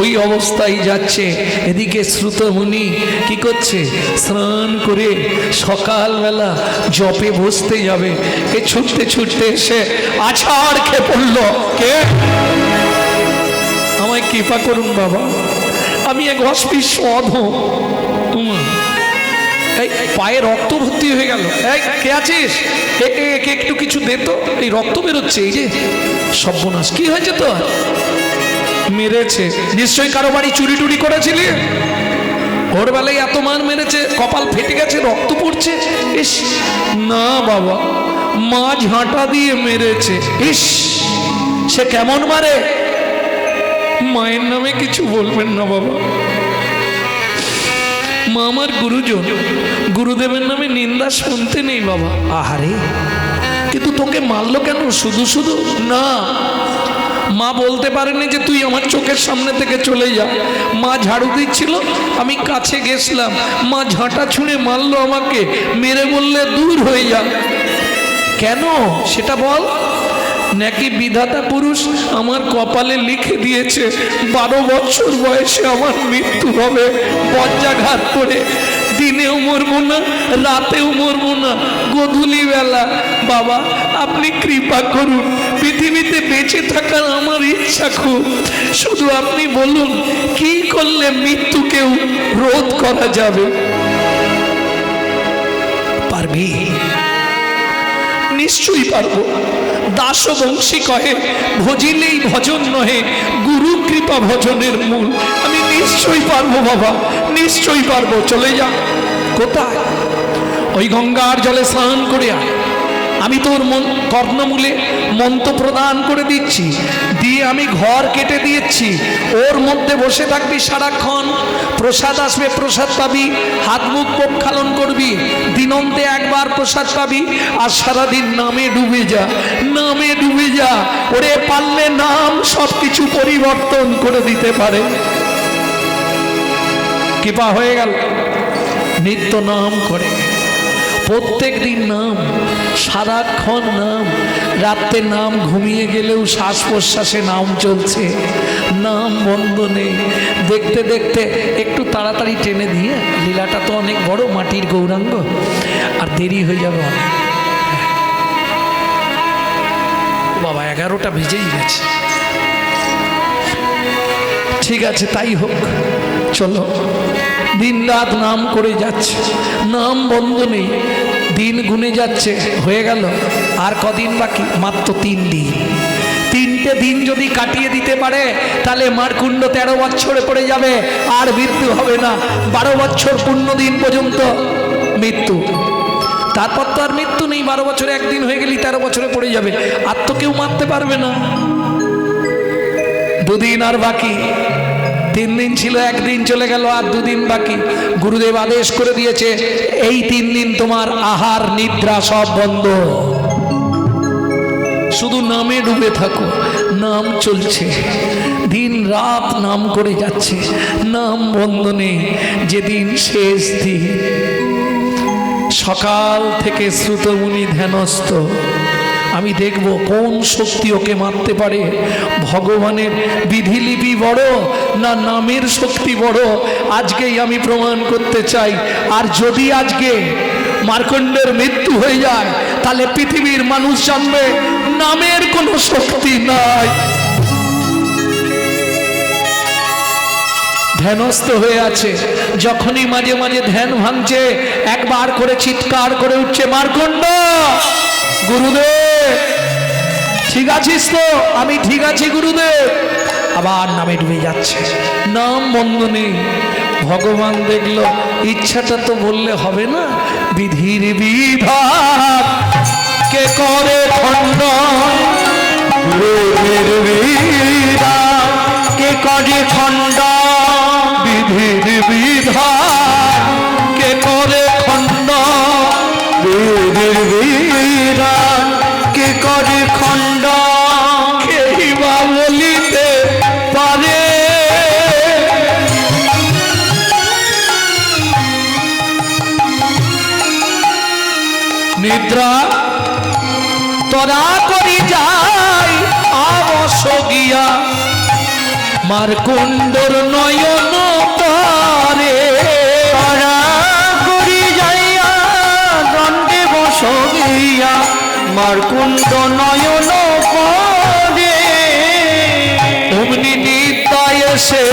ওই অবস্থায় যাচ্ছে। এদিকে শ্রুতমুনি কি করছে? স্নান করে সকালবেলা জপে বসতে যাবে। এ ছুটতে ছুটতে এসে আছাড় খেয়ে পড়ল। কে? আমায় কৃপা করুন বাবা, আমি এক অস্পৃশ্য অধম। এই পায়ে রক্ত ভর্তি হয়ে গেল। এই কে আছিস? একে একে একটু কিছু দে তো, এই রক্ত বেরোচ্ছে। এই যে সর্বনাশ, কি হয়েছে তো? মেরেছে নিশ্চয়ই, কারো বাড়ি চুরি টুরি করেছিলি, ভোরবেলায় এত মার মেরেছে, কপাল ফেটে গেছে, রক্ত পড়ছে। ইস না বাবা, মা ঝাঁটা দিয়ে মেরেছে। ইস, সে কেমন মারে? মায়ের নামে কিছু বলবেন না বাবা, মা আমার গুরুজন, গুরুদেবের নামে নিন্দা শুনতে নেই বাবা। আহারে, কিন্তু তোকে মারলো কেন শুধু শুধু? না, মা বলতে পারেনি যে তুই আমার চোখের সামনে থেকে চলে যা। মা ঝাড়ু দিচ্ছিল, আমি কাছে গেছিলাম, মা ঝাঁটা ছুঁড়ে মারলো আমাকে, মেরে বললে দূর হয়ে যা। কেন সেটা বল। নাকি বিধাতা পুরুষ আমার কপালে লিখে দিয়েছে 12 বছর বয়সে আমার মৃত্যু হবে বজ্রাঘাত করে, দিনেও মরবো না, রাতেও মরবো না, গোধূলি বেলা। বাবা আপনি কৃপা করুন, পৃথিবীতে বেঁচে থাকার আমার ইচ্ছা খুব, শুধু আপনি বলুন কি করলে মৃত্যুকেও রোধ করা যাবে। পারবি? নিশ্চয়ই পারবো। দাসবংশী কহে ভজিলেই ভজন নহে, গুরু কৃপা ভজনের মূল। আমি নিশ্চয়ই পারবো বাবা, নিশ্চয়ই পারবো। চলে যা। কোথায়? ওই গঙ্গার জলে স্নান করে আয়। আমি তোর কর্ণমূলে মন্ত্র প্রদান করে দিচ্ছি, দিয়ে আমি ঘর কেটে দিয়েছি, ওর মধ্যে বসে থাকবি সারাক্ষণ। প্রসাদ আসবে, প্রসাদ পাবি, হাত মুখ প্রক্ষালন করবি, দিনন্তে একবার প্রসাদ পাবি, আর সারাদিন নামে ডুবে যা, নামে ডুবে যা। ওরে পারলে নাম সব কিছু পরিবর্তন করে দিতে পারে। কৃপা হয়ে গেল। নিত্য নাম করে, প্রত্যেক দিন নাম, সারাক্ষণ নাম, রাত্রে নাম, ঘুমিয়ে গেলেও শ্বাস প্রশ্বাসে নাম চলছে, নাম বন্ধ নেই। দেখতে দেখতে একটু তাড়াতাড়ি টেনে দিয়ে, লীলাটা তো অনেক বড়, মাটির গৌরাঙ্গ, আর দেরি হয়ে যাবে অনেক। বাবা 11টা বেজেই গেছে। ঠিক আছে তাই হোক, চলো। দিন রাত নাম করে যাচ্ছে, নাম বন্ধ নেই, দিন গুনে যাচ্ছে। হয়ে গেল আর কদিন বাকি? মাত্র 3 দিন। 3টে দিন যদি কাটিয়ে দিতে পারে তাহলে মারকুণ্ড 13 বছরে পড়ে যাবে, আর মৃত্যু হবে না। 12 বছর পূর্ণ দিন পর্যন্ত মৃত্যু, তারপর তো আর মৃত্যু নেই। 12 বছরে একদিন হয়ে গেলি 13 বছরে পড়ে যাবে, আর তো কেউ মারতে পারবে না। 2 দিন আর বাকি। 3 দিন ছিল, 1 দিন চলে গেল, আর 2 দিন বাকি। গুরুদেব আদেশ করে দিয়েছে এই 3 দিন তোমার আহার নিদ্রা সব বন্ধ, শুধু নামে ডুবে থাকো। নাম চলছে, দিন রাত নাম করে যাচ্ছে, নাম বন্ধ নেই। যেদিন শেষ দিন, সকাল থেকে শ্রুতমুনি ধ্যানস্থ, আমি দেখব কোন শক্তি ওকে মারতে পারে। ভগবানের বিধিলিপি বড় না নামের শক্তি বড়, আজকেই আমি প্রমাণ করতে চাই। আর যদি আজকে মার্কণ্ডের মৃত্যু হয়ে যায় তাহলে পৃথিবীর মানুষ জানবে নামের কোনো শক্তি নাই। ধ্যানস্থ হয়ে আছে, যখনই মাঝে মাঝে ধ্যান ভাঙছে একবার করে চিৎকার করে উঠছে, মার্কণ্ড গুরুদেব ঠিক আছিস তো? আমি ঠিক আছি গুরুদেব। আবার নামে ডুবে যাচ্ছে, নাম বন্ধ নেই। ভগবান দেখলো ইচ্ছাটা তো বললে হবে না, বিধির বিধান কে করে খণ্ড, বিধির বিধান কে করে খণ্ড, বিধির বিধান কে করে খণ্ড, বিধির বিধান কে করে খণ্ড, কেই বা বলিতে পারে। নিদ্রা তোরা করি যাই আবশ গিয়া, মারকুণ্ডর নয়ন পারে। তারা করি যাইয়া দণ্ডে বস গিয়া, মারকুণ্ড নয়ন পরে। অমনি নিদ্রায় এসে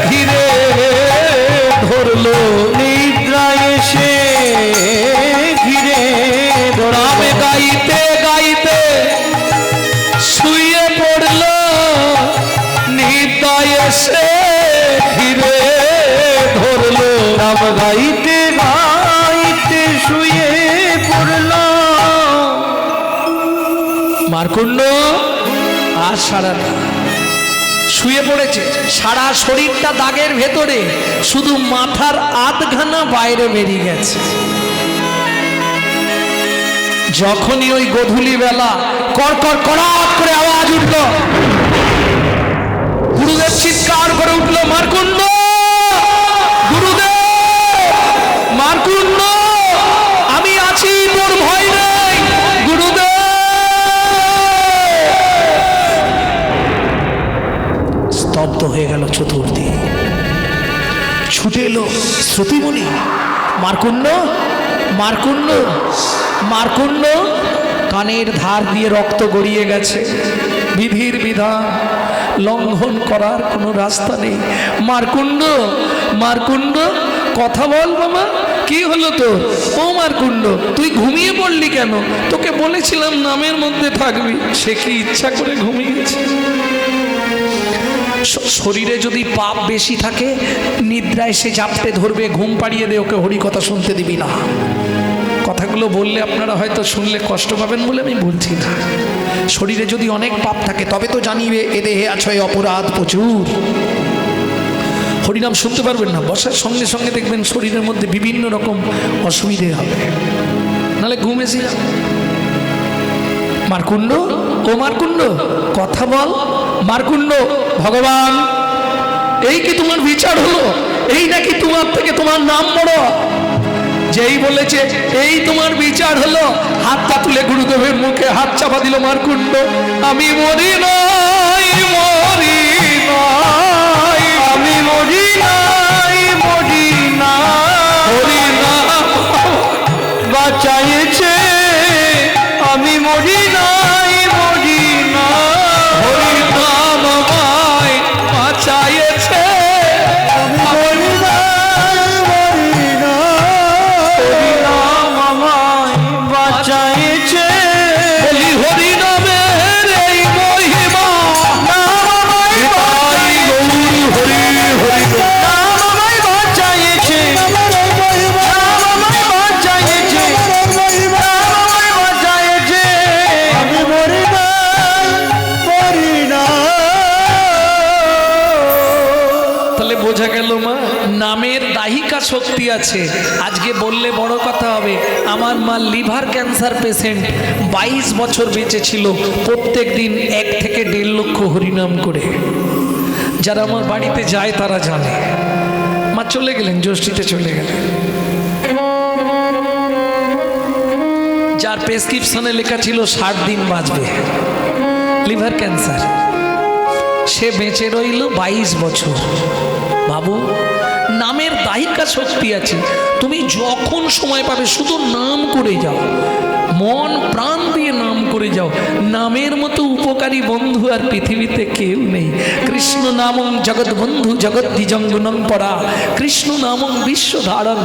ঘিরে ধরলো, নিদ্রায় এসে ঘিরে নাম গাইতে গাইতে শুয়ে পড়ল, নিদ্রায় এসে ঘিরে ধরলো। নাম গাইতে গাইতে শুয়ে পড়ল। মারকুণ্ড আর সারা শুয়ে পড়েছে, সারা শরীরটা দাগের ভেতরে, শুধু মাথার আধখানা বাইরে বেরিয়ে গেছে। যখনই ওই গোধূলি বেলা কড়কড় কড়াক করে আওয়াজ উঠল, গুরুদেব চিৎকার করে উঠল, মারকুণ্ড গুরুদেব, মারকুণ্ড আমি আছি, তোর ভয় নেই গুরুদেব। শ্রুতিমণি মার্কুণ্ড মার্কুণ্ড মার্কুণ্ড, কানের ধার দিয়ে রক্ত গড়িয়ে গেছে, বিধির বিধান লঙ্ঘন করার কোনো রাস্তা নেই। মার্কুণ্ড মার্কুণ্ড কথা বল বাবা, কি হলো তো? ও মার্কুণ্ড, তুই ঘুমিয়ে পড়লি কেন? তোকে বলেছিলাম নামের মধ্যে থাকবি, সে কি ইচ্ছা করে ঘুমিয়েছে? শরীরে যদি পাপ বেশি থাকে নিদ্রায় সে জাপটে ধরবে, ঘুম পাড়িয়ে দে, ওকে হরি কথা শুনতে দিবি না। কথাগুলো বললে আপনারা হয়তো শুনলে কষ্ট পাবেন বলে আমি বলছি না। শরীরে যদি অনেক পাপ থাকে তবে তো জানিবে এ দেহে আছে অপরাধ প্রচুর। হরিনাম শুনতে পারবেন না, বসার সঙ্গে সঙ্গে দেখবেন শরীরের মধ্যে বিভিন্ন রকম অসুবিধে হবে, নাহলে ঘুমেছি। মার্কুণ্ড ও মার্কুণ্ড কথা বল। মার্কুণ্ড, ভগবান এই কি তোমার বিচার হলো? এই নাকি তোমার থেকে তোমার নাম বড়? যেই বলেছে এই তোমার বিচার হলো, হাতটা তুলে গুরুদেবের মুখে হাত চাপা দিল মার্কুণ্ড। আমি মরি নাই, মরি নাই, আমি মরি নাই, মরি নাই, মরি না, বাঁচাইছে। আমি মরি নাই, মরি নাই, হরি নাম আমায় বাঁচাইছে। মরি নাই, মরি নাই, হরি নাম আমায় বাঁচাইছে। বলি হরি নামের এই মহিমা, নাম আমায় বাঁচাইছে, হরি হরি নাম আমায় বাঁচাইছে, নাম আমায় বাঁচাইছে, নাম আমায় বাঁচাইছে। আমি মরি নাই, মরি নাই। তাহলে বোঝা গেল মা, নামের দাহিকা শক্তি আছে। আজকে বললে বড় কথা হবে। আমার মা লিভার ক্যান্সার পেশেন্ট, 22 বছর বেঁচে ছিল, প্রত্যেক দিন 1 থেকে 1.5 লক্ষ হরিনাম করে। যারা আমার বাড়িতে যায় তারা জানে। মা চলে গেলেন, জ্যৈষ্ঠীতে চলে গেলেন। যার প্রেসক্রিপশনে লেখা ছিল 60 দিন বাঁচবে, লিভার ক্যান্সার, সে বেঁচে রইল 22 বছর। বাবু, নামের দাহিকা শক্তি আছে। তুমি যখন সময় পাবে শুধু নাম করে যাও, মন প্রাণ দিয়ে নাম করে যাও। নামের মতো উপকারী বন্ধু আর পৃথিবীতে কেউ নেই। কৃষ্ণ নামং জগৎ বন্ধু জগৎ দ্বিজঙ্গনং পরা, কৃষ্ণ নামং বিশ্বধারণ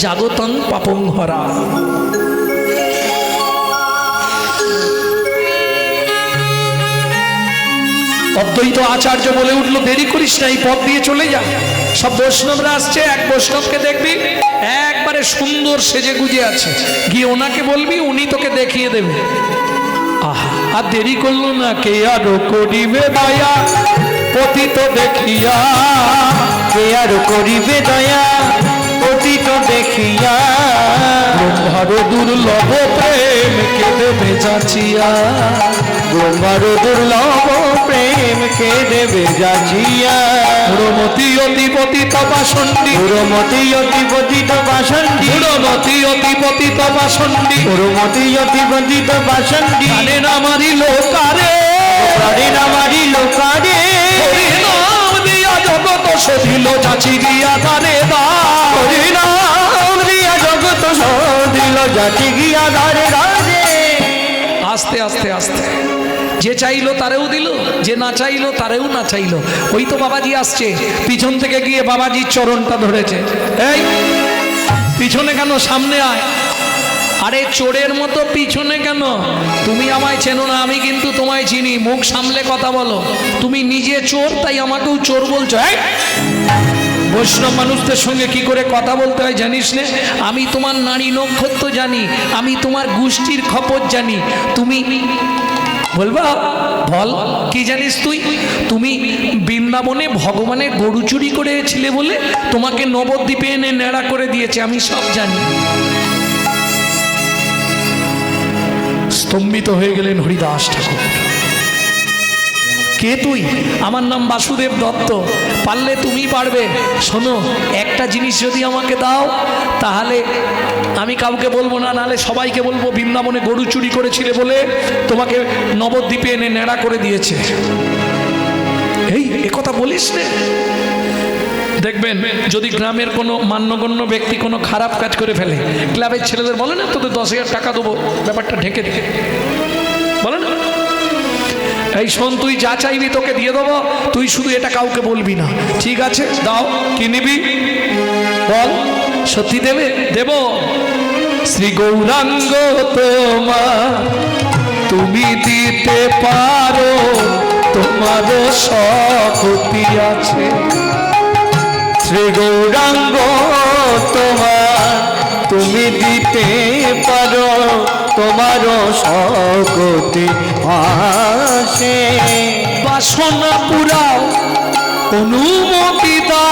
জাগতং পাপং হরা। অদ্বৈত আচার্য বলে উঠলো, দেরি করিস না, এই পথ দিয়ে চলে যা। সব বৈষ্ণবরা আসছে, এক বৈষ্ণবকে দেখবি একবারে সুন্দর সেজে গুজে আছে, গিয়ে ওনাকে বলবি, উনি তোকে দেখিয়ে দেবে। আহা, আর দেরি করলো না, কে আরো করিবে দয়া পতিত দেখিয়া, কে আর করিবে দয়া পতিত দেখিয়া, ব্রহ্মার দুর্লভ প্রেম কে দেবে যাচিয়া, ব্রহ্মার দুর্লভ প্রেম কে দেবে যাচিয়া, পুরমতি অধিপতি তপাসন্ডি, পুরমতি অধিপতি তপাসন্ডি, পুরমতি অধিপতি তপাসন্ডি, পুরমতি অধিপতি তপাসন্ডি, কানে না মারিল কারে, প্রাণে না মারিল কারে, হরি নাম দিয়া জগত সধিল যাচি দিয়া তারে দা, হরি নাম দিয়া জগত সদিল যাচি গিয়া ধারে ধারে। আস্তে আস্তে আস্তে, যে চাইলো তারেও দিল, যে না চাইলো তারেও না চাইলো। ওই তো বাবাজি আসছে, পিছন থেকে গিয়ে বাবাজির চরণটা ধরেছে। এই পিছনে কেন, সামনে আয়। আরে চোরের মতো পিছনে কেন? তুমি আমায় চেনো না, আমি কিন্তু তোমায় চিনি। মুখ সামলে কথা বলো। তুমি নিজে চোর, তাই আমাকেও চোর বলছো। এই বৈষ্ণব মানুষদের সঙ্গে কি করে কথা বলতে হয় জানিস না? আমি তোমার নারী নক্ষত্র জানি, আমি তোমার গোষ্ঠীর খবর জানি। তুমি বলবা, বল কি জানিস তুই? তুমি বৃন্দাবনে ভগবানের গরু চুরি করেছিলে বলে তোমাকে নবদ্বীপে এনে ন্যাড়া করে দিয়েছে, আমি সব জানি। স্তম্ভিত হয়ে গেলেন হরিদাস ঠাকুর। কে তুই? আমার নাম বাসুদেব দত্ত। পারলে তুমি পারবে। শোনো, একটা জিনিস যদি আমাকে দাও তাহলে আমি কাউকে বলবো না, নাহলে সবাইকে বলবো বৃন্দাবনে গরু চুরি করেছিলে বলে তোমাকে নবদ্বীপে এনে ন্যাড়া করে দিয়েছে। এই কথা বলিস নে। দেখবেন যদি গ্রামের কোনো মান্যগণ্য ব্যক্তি কোনো খারাপ কাজ করে ফেলে, ক্লাবের ছেলেদের বলে না তোদের 10,000 টাকা দেবো, ব্যাপারটা ঢেকে ঢেকে বলে না, এই শোন তুই যা চাইবি তোকে দিয়ে দেবো, তুই শুধু এটা কাউকে বলবি না। ঠিক আছে দাও, কি নিবি বল, সত্যি দেবে? দেব। শ্রী গৌরাঙ্গ তোমার তুমি দিতে পারো, তোমারও শক্তি আছে। শ্রী গৌরাঙ্গ তোমার তুমি দিতে পারো, তোমারও শক্তি আছে। বাসনা পুরাও অনুমতি দাও,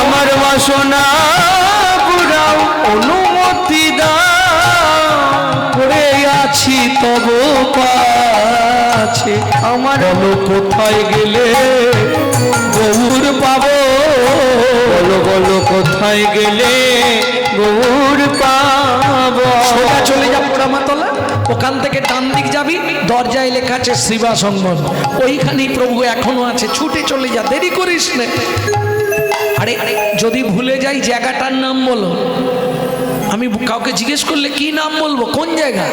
আমার বাসনা পুরাও অনুমতি দাও। পড়ে আছি তব কাছে, আমার বলো কোথায় গেলে গৌর পাবো, বলো বলো কোথায় গেলে গৌর পাবো। সোজা চলে যা পোড়ামাতলা, ওখান থেকে ডান দিক যাবি, দরজায় লেখা আছে শ্রীবাসঙ্গম, ওইখানেই প্রভু এখনো আছে, ছুটে চলে যা, দেরি করিস না। আরে যদি ভুলে যাই জায়গাটার নাম বলো, আমি কাউকে জিজ্ঞেস করলে কি নাম বলবো, কোন জায়গা,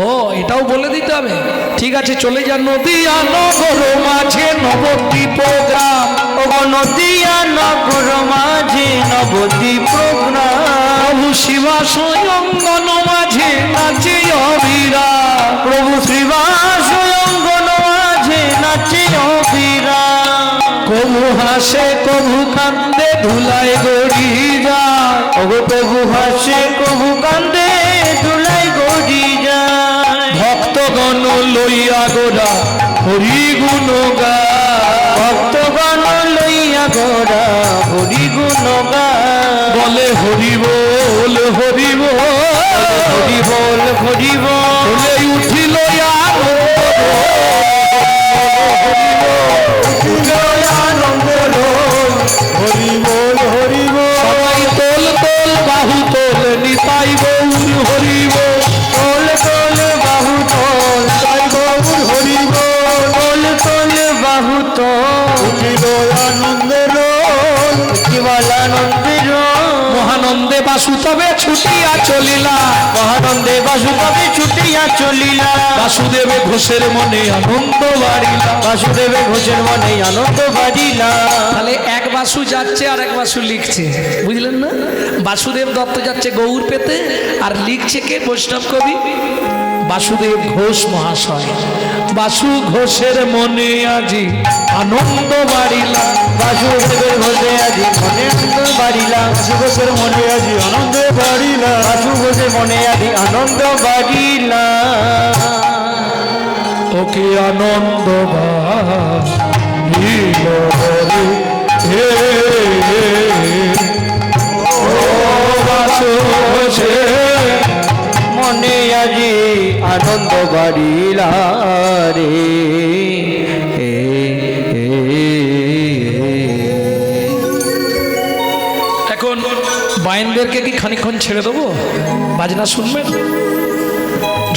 ও এটাও বলে দিতে হবে। ঠিক আছে চলে যা, নদিয়া নগর মাঝে নবদ্বীপ গ্রাম, ও নদিয়া নগর মাঝে নবদ্বীপ গ্রাম, প্রভু শিবা স্বয়ংগন মাঝে নাচে অবিরাম, প্রভু শ্রীবাস অঙ্গন মাঝে নাচে অবিরাম। কবু হাসে কবু কান্দে ধুলায় গড়ি যায়, ওগো প্রভু হাসে প্রভু কান্দে ধুলাই গড়ি যায়। ভক্তগণ লইয়া গোরা হরি গুণ গায়, ভক্তগণ লইয়া গোরা হরি গুণ গায়, বলে হরি বল হরি বল হরি বল হরি বল। বলে উঠিল হরি বল হরি বল। সবাই তোল তোল বাহু তোল নিতাই গৌর হরি বল, তোল তোল বাহু তোল তাই গৌর হরি বল। তোল তোল বাহু তোল উঠিল আনন্দের রোল, উঠিবাল আনন্দের রোল। মহানন্দে বাসুতবে ছুটিয়া চলিলা, মহানন্দে বাসুদেবে ছুটিয়া চলিলা, বাসুদেবে ঘোষের মনে আনন্দ বাড়িলা, বাসুদেবে ঘোষের মনে আনন্দ বাড়িলা। তাহলে এক বাসু যাচ্ছে আর এক বাসু লিখছে, বুঝলেন না? বাসুদেব দত্ত যাচ্ছে গৌর পেতে, আর লিখছে কে? বৈষ্ণব কবি বাসুদেব ঘোষ মহাশয়। বাসু ঘোষের মনে আজি আনন্দ বাড়িলা, বাসুদেবের ঘোষে আজি মনে আনন্দ বাড়িলা, বাসু ঘোষের মনে আজি আনন্দ বাড়িলা, বাসু ঘোষের মনে আজি আনন্দ বাড়িলা। ওকে আনন্দ বাড়িল রে, হে ও বাসু ঘোষের মনে আজি আনন্দ বাড়িলা রে। এখন বাইনদেরকে কি খানিকক্ষণ ছেড়ে দেবো, বাজনা শুনবেন?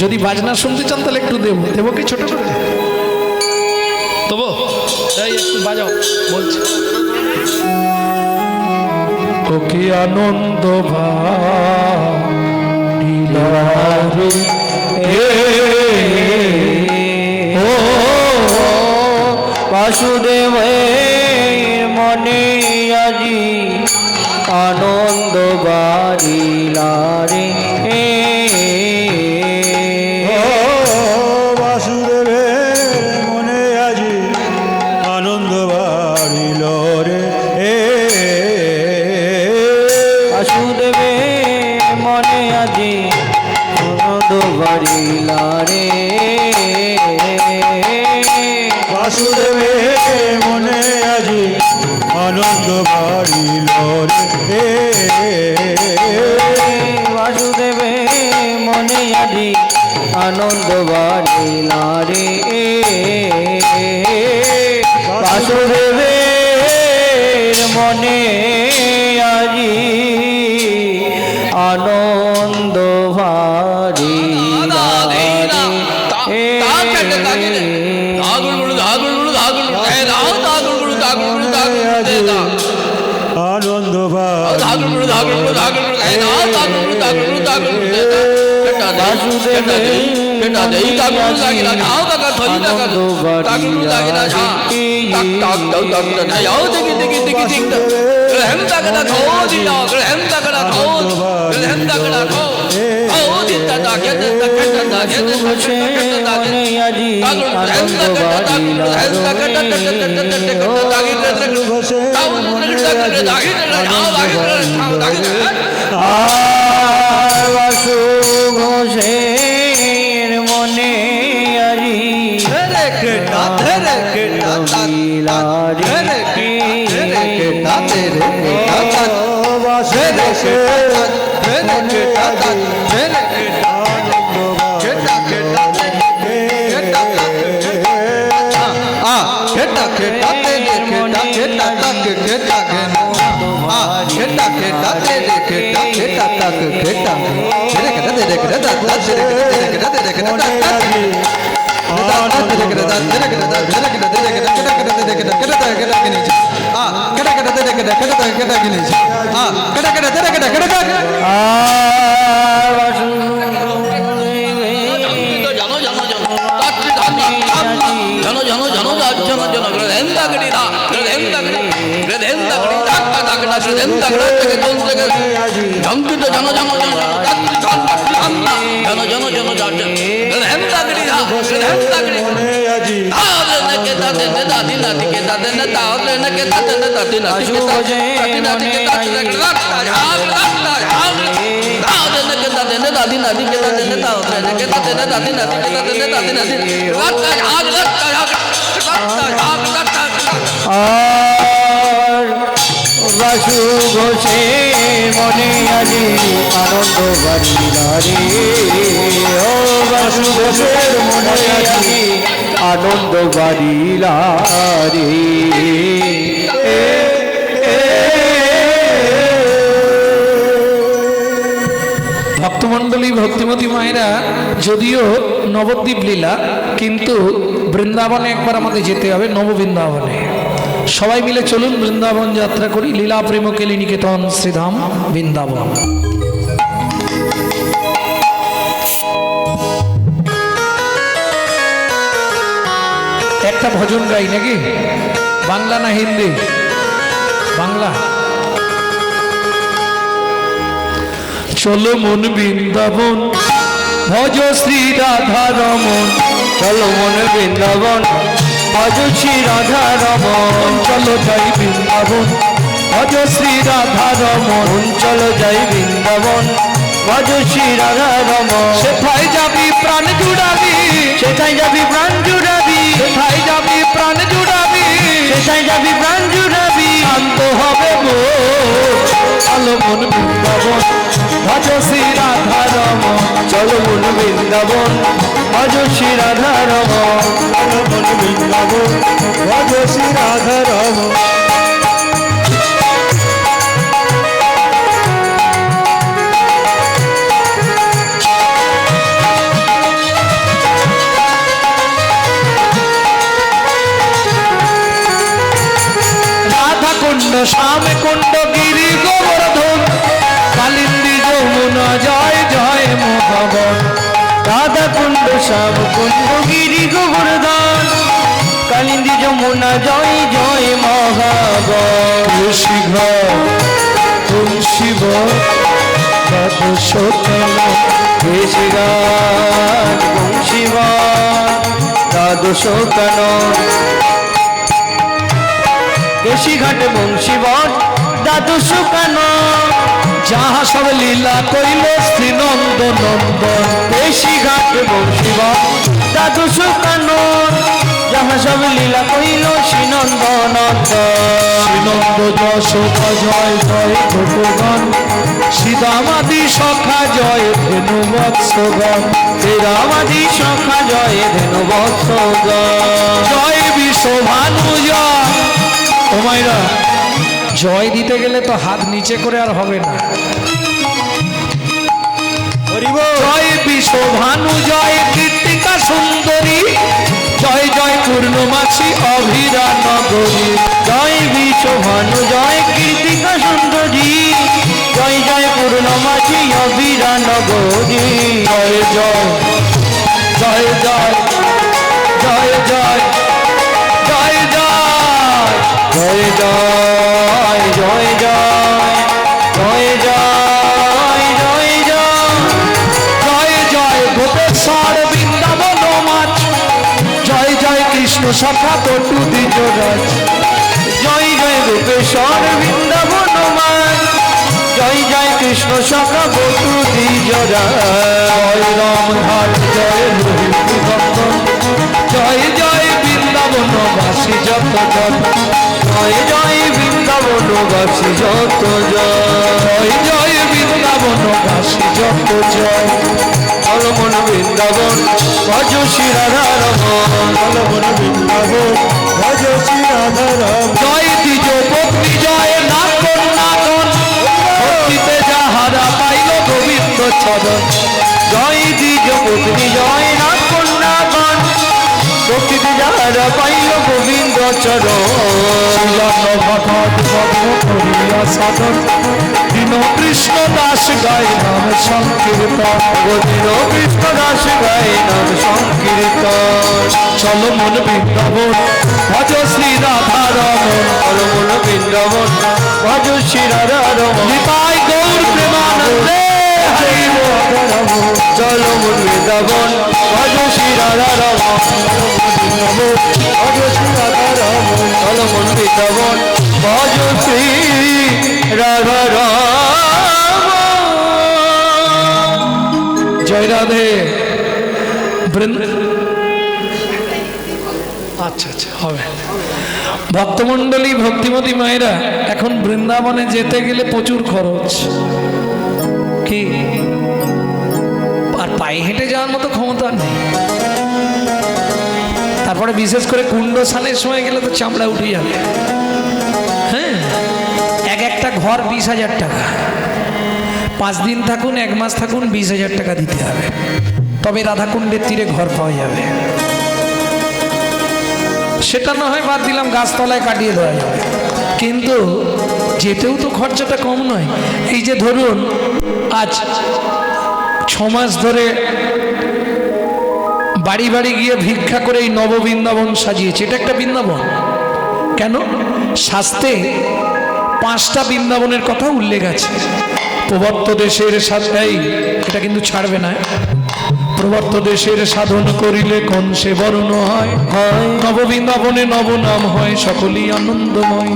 যদি বাজনা শুনতে চান তাহলে একটু দেবো, দেবো কি ছোট করে দেবো? এই একটু বাজাও বলছি। ও কি আনন্দ বাড়িলা রে, ও বাসুদেবের মনে আজি আনন্দ বাড়িলা রে। ও বাসুদেবের মনে আজি আনন্দ বাড়িল রে, বাসুদেবের মনে আজি আনন্দ বাড়িলা রে। বাসুদেবের মনে আজি আনন্দ বাড়িল রে, বাসুদেবের মনে আজি আনন্দ বাড়িলা রে। বাসুদেবের মনে আজি আনন্দ বাড়িলা রে। আনন্দ বাসু ঘোষের মনে আজি বাসু ঘোষে মনে আজি আনন্দ বাড়িলা রে ও বাসু ঘোষের মনে আজি আনন্দ বাড়িলা রে ভক্তমণ্ডলী ভক্তিমতী মায়েরা, যদিও নবদ্বীপ লীলা, কিন্তু বৃন্দাবনে একবার আমাদের যেতে হবে, নববৃন্দাবনে। সবাই মিলে চলুন বৃন্দাবন যাত্রা করি, লীলা প্রেম কেলি নিকেতন শ্রীধাম বৃন্দাবন। একটা ভজন গাই নাকি? বাংলা না হিন্দি? বাংলা। চলো মন বৃন্দাবন, ভজ শ্রী রাধা রমন। চলো মন বৃন্দাবন, ভজ শ্রী রাধা রমন। চলো যাই বৃন্দাবন, ভজ শ্রী রাধা রমন। চলো যাই বৃন্দাবন, ভজ শ্রী রাধা রমন। সেথায় যাবি প্রাণ জুড়াবি, সেথায় যাবি প্রাণ জুড়াবি, সেথায় যাবি প্রাণ জুড়াবি, সেথায় যাবি প্রাণ জুড়াবি। শান্ত হবে গো, চলো মন বৃন্দাবন, ভজ শ্রী রাধা রমন। চলো মন বৃন্দাবন, ভজ শ্রী রাধা রমন। মন বৃন্দাবন ভজ শ্রী রাধা রমন। রাধা কুণ্ড শ্যাম কুণ্ড গিরি গোবর্ধন, কালিন্দী যমুনা জয় জয় মহাবন। রাধা কুণ্ড শ্যাম কুণ্ড গিরি গোবর্ধন, কালিন্দী যমুনা জয় জয় মহাবন। শিঘ শিব দ্বাদশ কাল, বেশি গান বংশীব দ্বাদশ কানন। বেশি ঘাট বংশীবন দ্বাদশ কানন। যাহা সব লীলা কইল শ্রীনন্দ নন্দন। বেশি ঘাট বংশীবন দ্বাদশ কানন। যাহা সব লীলা কইল শ্রীনন্দ নন্দন। শ্রীনন্দ যশোদা জয় জয় ভগবান, শ্রীদামাদি সখা জয় ধেনু বৎসগণ। শ্রীরামাদি সখা জয় ধেনু বৎসগণ। জয় বিশ্বভানু জয়। ও মাইরা, জয় দিতে গেলে তো হাত নিচে করে আর হবে না। জয় বিশ্বভানু জয় কীর্তিকা সুন্দরী, জয় জয় পূর্ণমাসী অভিরা নগরী। জয় বিশ্বভানু জয় কীর্তিকা সুন্দর। নদী, জয় জয় পূর্ণমাসী অবিরা নগরী। জয় জয় জয় জয় জয় জয় জয় জয় জয় জয় জয় জয় জয় জয় জয় জয় জয় জয় গোপেশ্বর বৃন্দাবন মাছ, জয় জয় কৃষ্ণ সখা কটু দ্বিজরাজ। জয় জয় গোপেশ্বর বৃন্দাবন মায়, জয় জয় কৃষ্ণ সখা বধূ দ্বিজরা। জয় রাম ঘাট জয় রোহিণী নন্দন, জয় জয় বৃন্দাবনবাসী যত জন। জয় জয় বৃন্দাবনবাসী যত জয় জয় বৃন্দাবনবাসী যত জয়। অলমন বৃন্দাবন ভজ শ্রী রাধা রমন। বলবন বৃন্দাবন ভজ শ্রী রাধা রাম। জয় দ্বিজ পত্নী জয় না কন্যাগণ, ভক্তিতে যাহারা পাইল গোবিন্দ চরণ। জয় দ্বিজ পত্নী জয় নাথ কন্যাগণ, ভক্তিতে যাহারা পাইল গোবিন্দ চরণ। শ্রীরাম ভগত ভগ্ন করিয়া সাধন, দীন কৃষ্ণ দাস গায় নাম সংকীর্তন। গোবিন্দ কৃষ্ণ দাস গায় নাম সংকীর্তন। চলো মন বৃন্দাবন ভজ শ্রী রাধা রমন। অলমন বৃন্দাবন ভজ শ্রী রাধা রমন। নিতাই গৌর প্রেমানন্দে হরি বল। চলো মন বৃন্দাবন ভজ শ্রী রাধা রমন। ভজ শ্রী রাধা রাম। চলো মন বৃন্দাবন ভজ শ্রী রাধা রমন। জয় রাধে। আচ্ছা আচ্ছা হবে। ভক্তমণ্ডলী ভক্তিমতী মায়েরা, এখন বৃন্দাবনে যেতে গেলে প্রচুর খরচ। কি আর পায়ে হেঁটে যাওয়ার মতো ক্ষমতা নেই। তারপরে বিশেষ করে কুণ্ড স্নানের সময় গেলে তো চামড়া উঠে যাবে। হ্যাঁ, একটা ঘর 20,000 টাকা। 5 দিন থাকুন 1 মাস থাকুন 20,000 টাকা দিতে হবে, তবে রাধাকুণ্ডের তীরে ঘর পাওয়া যাবে। সেটা না হয় বাদ দিলাম, গাছতলায় কাটিয়ে দেওয়া যাবে, কিন্তু যেতেও তো খরচাটা কম নয়। এই যে ধরুন আজ 6 মাস ধরে বাড়ি বাড়ি গিয়ে ভিক্ষা করে এই নববৃন্দাবন সাজিয়েছে। এটা একটা বৃন্দাবন। কেন? শাস্ত্রে 5টা বৃন্দাবনের কথা উল্লেখ আছে। প্রবর্ত দেশের সাথে, এটা কিন্তু ছাড়বে না। প্রবর্ত দেশের সাধন করিলে কোন সে বর্ণ হয়, নববৃন্দাবনে নব নাম হয় সকলই আনন্দময়।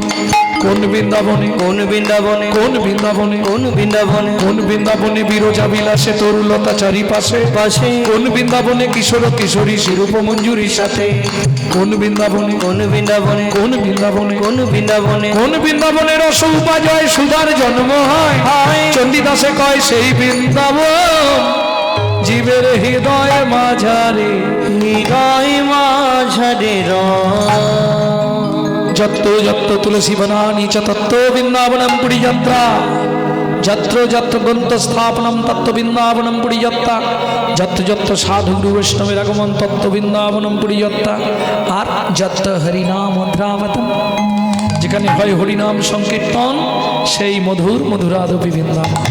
কোন বৃন্দাবনে, কোন বৃন্দাবনে, কোন বৃন্দাবনে, কোন বৃন্দাবনে, কোন বৃন্দাবনে বিরজা বিলাসে তরুলতা চারিপাশে পাশে, কোন বৃন্দাবনে কিশোর কিশোরী শিরূপ মঞ্জুরির সাথে, কোন বৃন্দাবনে, কোন বৃন্দাবনে, কোন বৃন্দাবনে, কোন বৃন্দাবনে, কোন বৃন্দাবনে রস উপাজয় সুধার জন্ম হয়। চণ্ডীদাসে কয় সেই বৃন্দাবন জীবের হৃদয় মাঝারে, হৃদয় মাঝারে যত্র যত্র তুলসী বনানি চ তত্ত্ব বৃন্দাবনম পুরী যাত্রা, যত্র যত্র গ্রন্থ স্থাপনম তত্ত্ব বৃন্দাবনম পুরী যাত্রা, যত্র যত্র সাধু গুরু বৈষ্ণবের আগমন তত্ত্ব বৃন্দাবনম পুরী যাত্রা। আর যত্র হরিনাম মধুরাবতম, যেখানে হয় হরিনাম সংকীর্তন সেই মধুর মধুরাধপি বৃন্দাবন।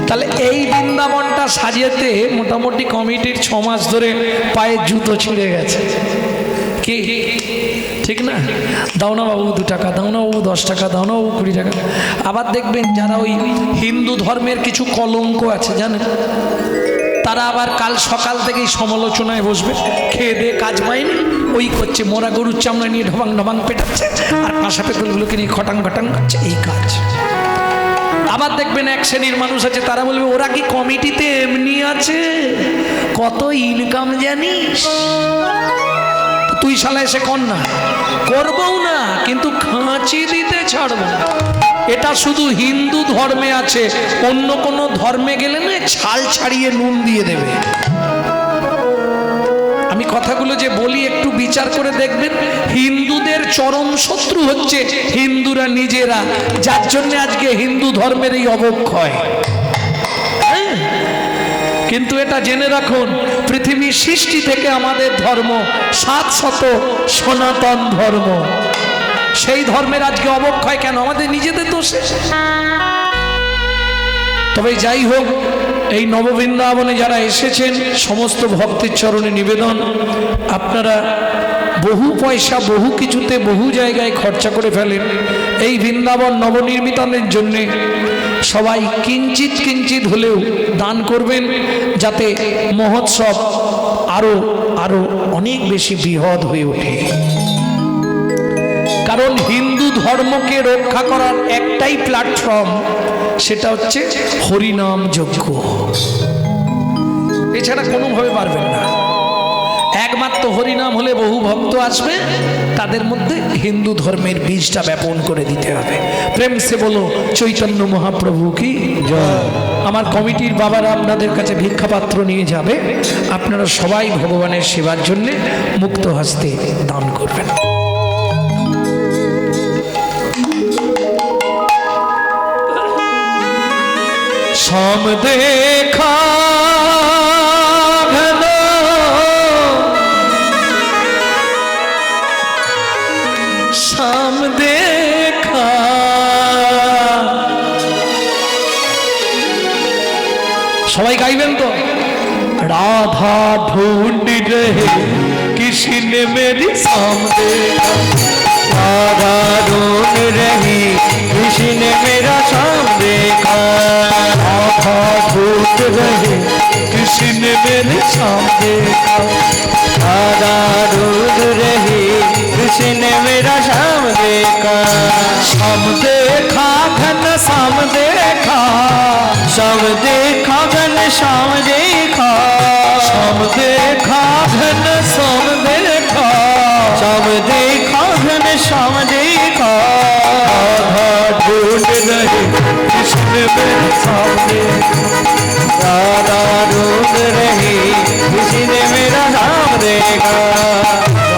তাহলে এই বৃন্দাবনটা সাজিয়েতে মোটামুটি কমিটির 6 মাস ধরে পায়ে জুতো ছিঁড়ে গেছে। কি ঠিক না? দাও না বাবু 2 টাকা, দাও না বাবু 10 টাকা, দাও না বাবু 20 টাকা। আবার দেখবেন যারা ওই হিন্দু ধর্মের কিছু কলঙ্ক আছে জানেন, তারা আবার কাল সকাল থেকেই সমালোচনায় বসবে। খেয়ে দিয়ে কাজ পায়নি, ওই করছে, মোরা গরুর চামড়া নিয়ে ঢবাং ঢবাং পেটাচ্ছে, আর কাঁসা পেতলগুলোকে নিয়ে খটাং খটাং করছে, এই কাজ। আবার দেখবেন এক শ্রেণীর মানুষ আছে, তারা বলবে ওরা কি কমিটিতে এমনি আছে, কত ইনকাম জানিস তুই, শালা এসে কর না, করবও না, কিন্তু খাঁচি দিতে ছাড়বো না। এটা শুধু হিন্দু ধর্মে আছে, অন্য কোনো ধর্মে গেলে না ছাল ছাড়িয়ে নুন দিয়ে দেবে। আমি কথাগুলো যে বলি একটু বিচার করে দেখবেন। হিন্দুদের চরম শত্রু হচ্ছে হিন্দুরা নিজেরা, যার জন্য আজকে হিন্দু ধর্মের এই অবক্ষয়। কিন্তু এটা জেনে রাখুন, পৃথিবীর সৃষ্টি থেকে আমাদের ধর্ম 700 সনাতন ধর্ম। সেই ধর্মের আজকে অবক্ষয় কেন? আমাদের নিজেদের দোষে। তবে যাই হোক, এই নববৃন্দাবনে যারা এসেছেন সমস্ত ভক্তের চরণে নিবেদন, আপনারা বহু পয়সা বহু কিছুতে বহু জায়গায় খরচা করে ফেলেন। এই বৃন্দাবন নবনির্মিতনের জন্যে সবাই কিঞ্চিত কিঞ্চিত হলেও দান করবেন, যাতে মহোৎসব আরো আরো অনেক বেশি বৃহৎ হয়ে ওঠে। কারণ হিন্দু ধর্মকে রক্ষা করার একটাই প্ল্যাটফর্ম, সেটা হচ্ছে হরিনাম যজ্ঞ। এছাড়া কোনোভাবে পারবেন না। একমাত্র হরিনাম হলে বহু ভক্ত আসবে, তাদের মধ্যে হিন্দু ধর্মের বীজটা ব্যাপন করে দিতে হবে। প্রেম সে বলো চৈতন্য মহাপ্রভু কি জয়। আমার কমিটির বাবারা আপনাদের কাছে ভিক্ষাপাত্র নিয়ে যাবে, আপনারা সবাই ভগবানের সেবার জন্য মুক্ত হস্তে দান করবেন। शाम देखा घना शाम देखा सबाई गाइबेन तो राधा ढूंढ रहे किसी ने मेरी शाम देखा, राधा ढूंढ रही किसी ने मेरा शाम देखा, राधा ढूंढ रहे किसी ने मेरी शाम देखा, राधा ढूंढ रही किसी ने मेरा शाम देखा, शाम देखा घन शाम देखा, शाम देखा घन शाम देखा, शाम देखा घन शाम देखा, शाम देखा घन शाम देखा, राधा ढूंढ रहे किसने मेरे सामने, राधा ढूंढ रही किसी ने मेरा शाम देखा,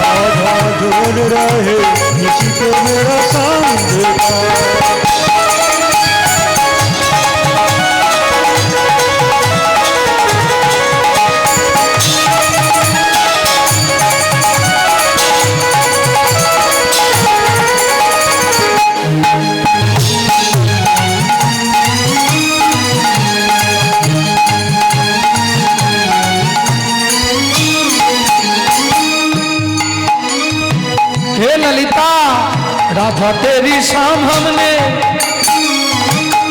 राधा ढूंढ रहे किसी को मेरा शाम देखा। हे ललिता राधा तेरी शाम हमने,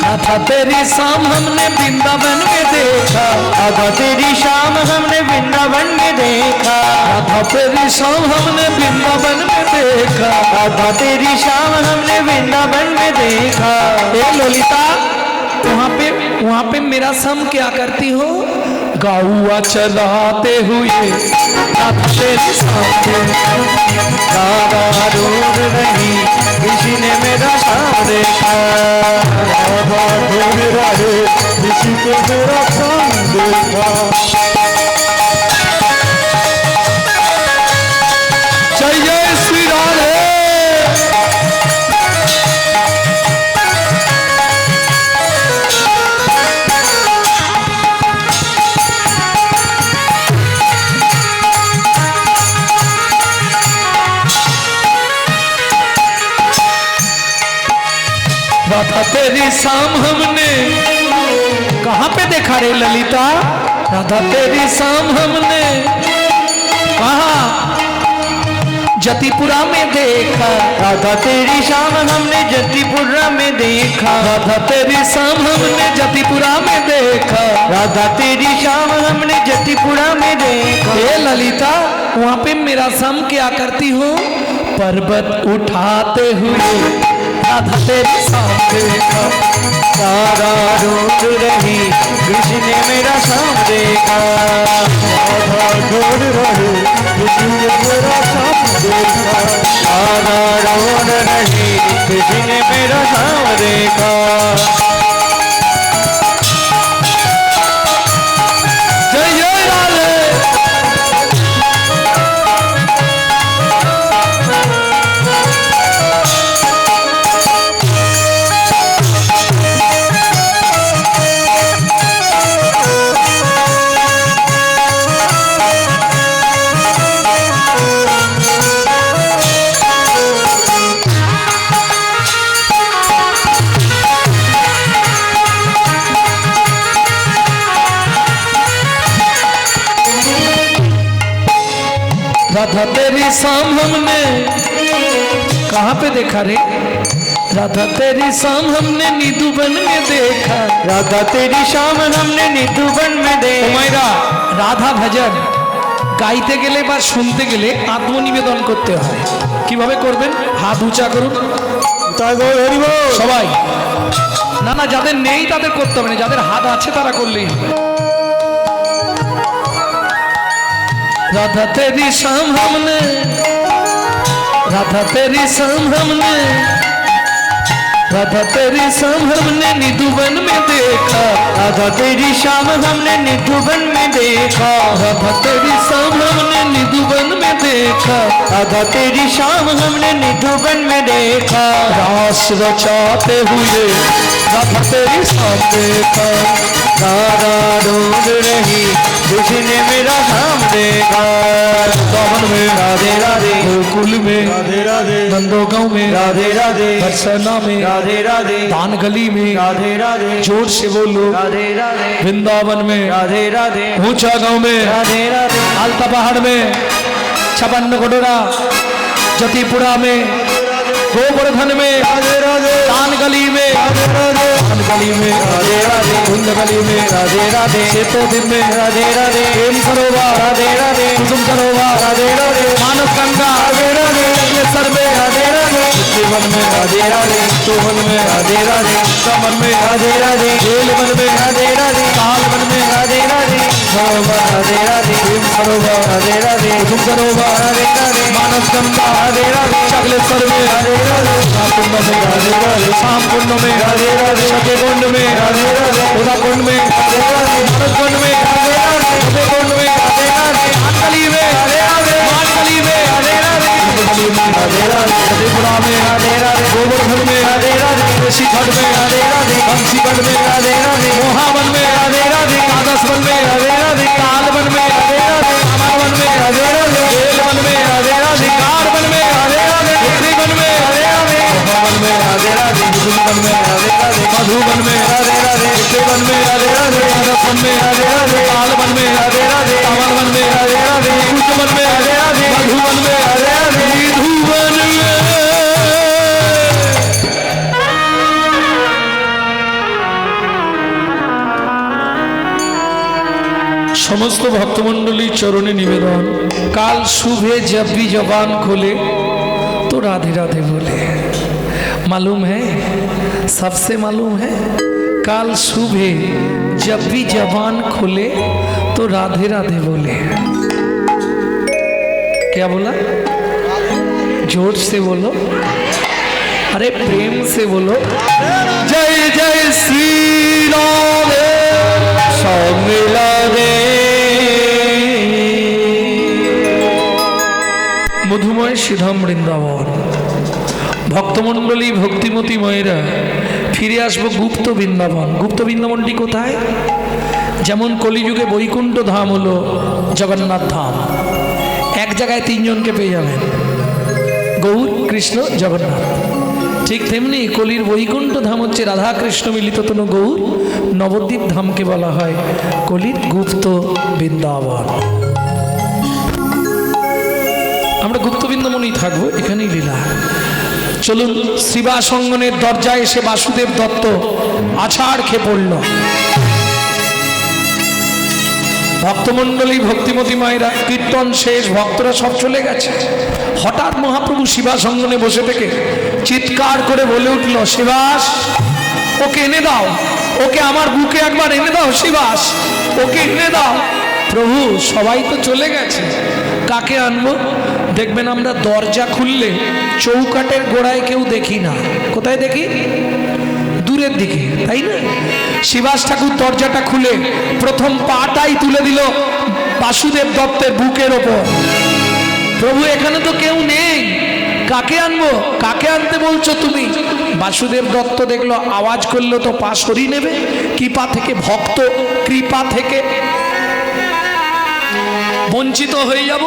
राधा तेरी शाम हमने वृंदावन में देखा, राधा तेरी शाम हमने वृंदावन में देखा, राधा तेरी शाम हमने वृंदावन में देखा, राधा तेरी शाम हमने वृंदावन में देखा। हे ललिता वहाँ पे मेरा सम क्या करती हो? गाउआ चलाते हुए राधा तेरी शाम देखा, राधा ढूंढ रही किसी ने मेरा शाम देखा, राधा ढूंढ रहे किसी को मेरा शाम देखा। जय जय श्री राधे। राधा तेरी शाम हमने कहाँ पे देखा रे ललिता? राधा तेरी शाम हमने कहाँ? जतिपुरा में देखा, राधा तेरी शाम हमने जतिपुरा में देखा, राधा तेरी शाम हमने जतिपुरा में देखा, राधा तेरी शाम हमने जतिपुरा में देखा। हे ललिता वहाँ पे मेरा शाम क्या करती हो? पर्वत उठाते हुए राधा तेरी शाम देखा, राधा ढूंढ रही किसी ने मेरा शाम देखा, राधा ढूंढ रहे किसी ने मेरा शाम देखा। राधा ढूंढ रही किसी ने मेरा शाम देखा। जय जय राधे। शाम हमने कहाँ पे देखा रे? राधा तेरी शाम हमने निधुबन में देखा। राधा तेरी शाम हमने निधुबन में देखा। তোমায়রা রাধা ভজন গাইতে গেলে বা শুনতে গেলে আত্মনিবেদন করতে হয়। কিভাবে করবেন? হাত উঁচা করুন তাই গৌর হরি বল। সবাই। না না, যাদের নেই তাদের করতে হবে না, যাদের হাত আছে তারা করলেই হবে। राधा तेरी शाम हमने, राधा तेरी शाम हमने, राधा तेरी शाम हमने निधुबन में देखा। राधा तेरी शाम हमने निधुबन में देखा। राधा तेरी शाम हमने निधुबन में देखा। राधा तेरी शाम हमने निधुबन में देखा। रास रचाते हुए राधा तेरी शाम देखा। राधा ढूंढ रही जिसने मेरा शाम देखा। वृंदावन में राधे राधे, गोकुल में রাধে রাধে नंदोगांव में राधे राधे, बरसाना में राधे राधे, दान गली में राधे राधे, जोर से बोलो राधे राधे, वृंदावन में राधे राधे, ऊंचा गांव में राधे राधे, आलता पहाड़ में 56 कोडोरा जतीपुरा में गोवर्धन में রাধে রাধে दान गली में রাধে রাধে दान गली में राधे राधे, कुंड गली में राधे राधे, सेतो दिन में राधे राधे, प्रेम सरोवर राधे राधे, कुसुम सरोवर राधे राधे, मानस गंगा राधे राधे, सर में राधे राधे, जीवन में राधे राधे, तोवन में राधे राधे, मन में राधे राधे, जेल मन में राधे राधे, काल मन में राधे राधे, सरोवर राधे राधे, प्रेम सरोवर राधे राधे, कुसुम सरोवर राधे राधे, मानस गंगा राधे राधे, चकलेश्वर में राधे राधे, कुंड में राधे राधे, शाम कुंड में राधे राधे, सके कुंड में राधे राधे, उदा कुंड में राधे राधे, मानस कुंड में राधे राधे, सके कुंड में राधे राधे, गली में राधे राधे, मान गली में राधे राधे, गली में राधे राधे, त्रिपुरा में राधे राधे, गोवर्धन में राधे राधे, ऋषिखंड में राधे राधे, बंसीगढ़ में राधे राधे, मोहावन में राधे राधे, कागज वन में राधे राधे, तालवन में राधे राधे, अमरवन में राधे राधे, जेल वन में राधे राधे, शिकार वन में राधे राधे, पुत्री वन में राधे राधे, मोहावन में राधे राधे, वन में राधे राधे, मधुवन में राधे राधे, वन में राधे राधे, कागज वन में राधे राधे, तालवन में राधे राधे, कांवर वन में राधे राधे, कुंजवन में राधे राधे, मधुवन में राधे राधे, निधुवन में समस्त भक्तमंडली चरणे निवेदन काल सुबह जब भी जबान खोले तो राधे राधे बोले। मालूम है, सबसे मालूम है, काल सुबह जब भी जबान खोले तो राधे राधे बोले। क्या बोला? जोर से बोलो, अरे प्रेम से बोलो, जय जय श्री राधे सब मिला रे। মধুময় সিধাম বৃন্দাবন ভক্তমণ্ডলী ভক্তিমতী ময়েরা ফিরে আসবো গুপ্ত বৃন্দাবন। গুপ্ত বৃন্দাবনটি কোথায়? যেমন কলিযুগে বৈকুণ্ঠ ধাম হলো জগন্নাথ ধাম, এক জায়গায় তিনজনকে পেয়ে যাবেন, গৌর কৃষ্ণ জগন্নাথ। ঠিক তেমনি কলির বৈকুণ্ঠ ধাম হচ্ছে রাধা কৃষ্ণ মিলিত তনু গৌর। নবদ্বীপ ধামকে বলা হয় কলির গুপ্ত বৃন্দাবন। আমরা গুপ্ত বৃন্দাবনেই থাকবো, এখানেই লীলা। চলুন, শ্রীবাসঙ্গনের দরজায় এসে বাসুদেব দত্ত আছাড় খেয়ে পড়ল। ভক্তমণ্ডলী ভক্তিমতী মায়েরা কীর্তন শেষ, ভক্তরা সব চলে গেছে। হঠাৎ মহাপ্রভু শিবাসঙ্গনে বসে থেকে চিৎকার করে বলে উঠল, শিবাস ওকে এনে দাও, ওকে আমার বুকে একবার এনে দাও, শিবাস ওকে এনে দাও। প্রভু সবাই তো চলে গেছে, কাকে আনবো? দেখবেন আমরা দরজা খুললে চৌকাটের গোড়ায় কেউ দেখি না, কোথায় দেখি? দূরের দিকে, তাই না? শিবাস ঠাকুর দরজাটা খুলে প্রথম পাটাই তুলে দিল বাসুদেব দত্তের বুকের ওপর। প্রভু এখানে তো কেউ নেই, কাকে আনবো? কাকে আনতে বলছো তুমি? বাসুদেব দত্ত দেখলো আওয়াজ করলো তো পা সরিয়ে নেবে, কৃপা থেকে ভক্ত কৃপা থেকে বঞ্চিত হয়ে যাব,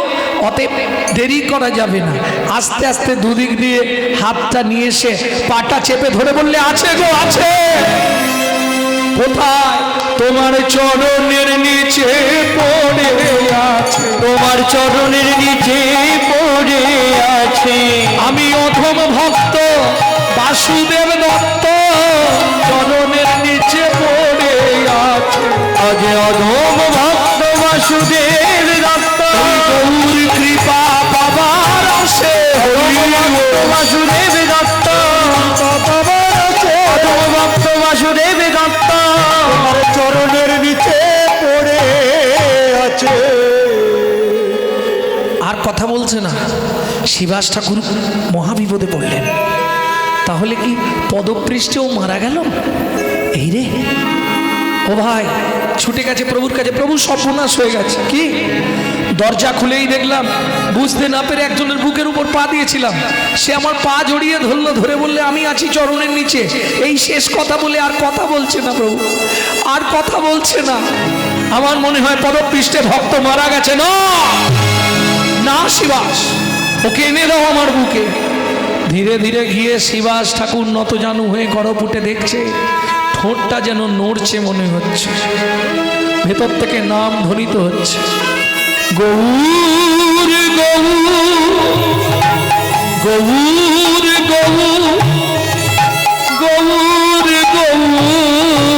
অতএব দেরি করা যাবে না। আস্তে আস্তে দুদিক দিয়ে হাতটা নিয়ে এসে পাটা চেপে ধরে বললে, আছে গো আছে। কোথায়? তোমার চরণের নিচে পড়ে আছে, তোমার চরণের নিচে পড়ে আছে। আমি অধম ভক্ত বাসুদেব দত্ত চরণের নিচে পড়ে আছে। আজ অধম ভক্ত বাসুদেব দত্ত গৌর কৃপা পাবার আসে, বাসুদেব দত্ত বাবার আছে অধম ভক্ত বাসুদেব দত্ত তোমার চরণের নিচে পড়ে আছে। আর কথা বলছে না। শিবাস ঠাকুর মহাবিপদে পড়লেন। তাহলে কি পদপৃষ্ঠেও মারা গেল? এই রে, ও ভাই ছুটে গেছে প্রভুর কাছে। প্রভু সর্বনাশ হয়ে গেছে। কি? দরজা খুলেই দেখলাম, বুঝতে না পেরে একজনের বুকের উপর পা দিয়েছিলাম, সে আমার পা জড়িয়ে ধরলো, ধরে বললে আমি আছি চরণের নিচে। এই শেষ কথা বলে আর কথা বলছে না প্রভু, আর কথা বলছে না। আমার মনে হয় পদপৃষ্ঠে ভক্ত মারা গেছে। না না শিবাস, ওকে এনে দাও আমার বুকে। ধীরে ধীরে গিয়ে শিবাস ঠাকুর নতজানু হয়ে গড়পুটে দেখছে, ঠোঁটটা যেন নড়ছে মনে হচ্ছে, ভেতর থেকে নাম ধ্বনিত হচ্ছে, গৌর গৌর গৌর গৌর গৌর গৌর হে গৌর গৌর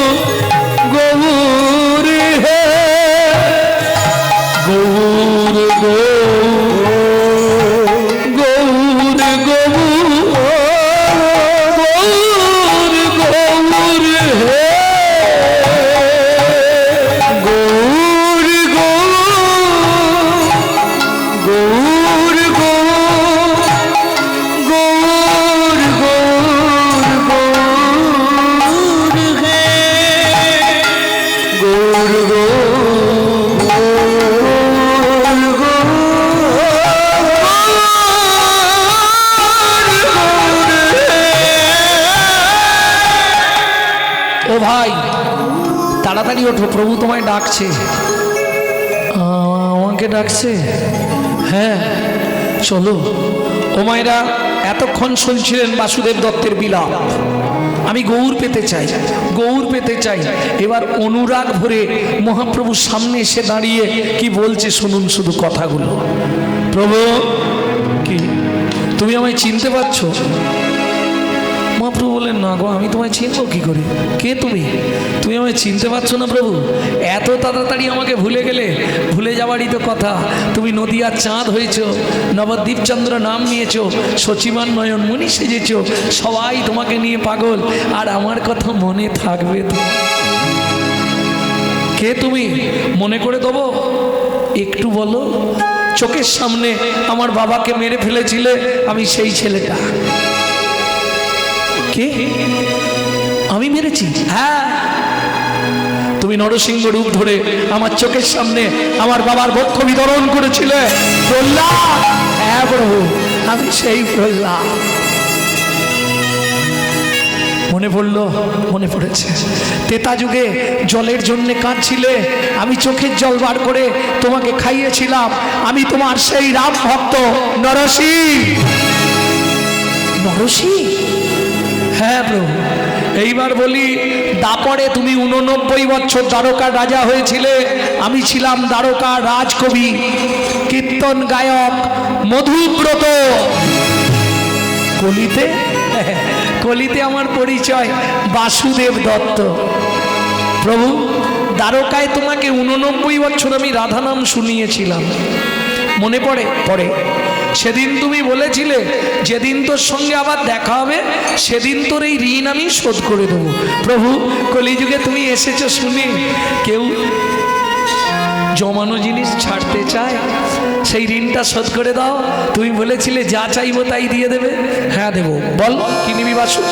গৌর গৌর গৌর হে গৌর গৌর গৌর গৌর গৌর হে গৌর ও ভাই তাড়াতাড়ি ওঠো, প্রভু তোমায় ডাকছে। আমাকে ডাকছে? হ্যাঁ চলো। ও মায়েরা এতক্ষণ শুনছিলেন বাসুদেব দত্তের বিলাপ। আমি গৌর পেতে চাই, গৌর পেতে চাই। এবার অনুরাগ ভরে মহাপ্রভুর সামনে এসে দাঁড়িয়ে কি বলছে শুনুন শুধু কথাগুলো। প্রভু, কি তুমি আমায় চিনতে পারছো? মহাপ্রভু বললেন, না গো, আমি তোমায় চিনবো কি করে? কে তুমি? তুমি আমায় চিনতে পারছো না প্রভু? এত তাড়াতাড়ি আমাকে ভুলে গেলে? ভুলে যাওয়ারই তো কথা। তুমি নদিয়ার চাঁদ হয়েছো, নবদ্বীপচন্দ্র নাম নিয়েছো, সচিমান নয়ন মণি সেজেছো, সবাই তোমাকে নিয়ে পাগল, আর আমার কথা মনে থাকবে তো? কে তুমি? মনে করে দেবো? একটু বলো। চোখের সামনে আমার বাবাকে মেরে ফেলেছিলে, আমি সেই ছেলেটা। কে? আমি মেরেছি? হ্যাঁ। তুমি নরসিংহ রূপ ধরে আমার চোখের সামনে আমার বাবার বক্ষ বিতরণ করেছিলে। প্রহ্লাদ? হ্যাঁ প্রভু, আমি সেই প্রহ্লাদ। মনে পড়লো? মনে পড়েছে। তেতা যুগে জলের জন্যে কাঁদছিলে, আমি চোখের জল বার করে তোমাকে খাইয়েছিলাম। আমি তোমার সেই রাম ভক্ত নরসিংহ। নরসিংহ? হ্যাঁ প্রভু। এইবার বলি, দাপরে তুমি 89 বছর দ্বারকার রাজা হয়েছিলে, আমি ছিলাম দ্বারকার রাজকবি, কীর্তন গায়ক মধুব্রত। কলিতে? কলিতে আমার পরিচয় বাসুদেব দত্ত। প্রভু, দ্বারকায় তোমাকে 89 বছর আমি রাধা নাম শুনিয়েছিলাম, মনে পড়ে? পড়ে। সেদিন তুমি বলেছিলে যেদিন তোর সঙ্গে আবার দেখা হবে সেদিন তোর এই ঋণ আমি শোধ করে দেবো। প্রভু, কলিযুগে তুমি এসেছো শুনে কেউ জমানো জিনিস ছাড়তে চায়? সেই ঋণটা শোধ করে দাও। তুমি বলেছিলে যা চাইবো তাই দিয়ে দেবে। হ্যাঁ দেবো। বল কি নিবি বাসু?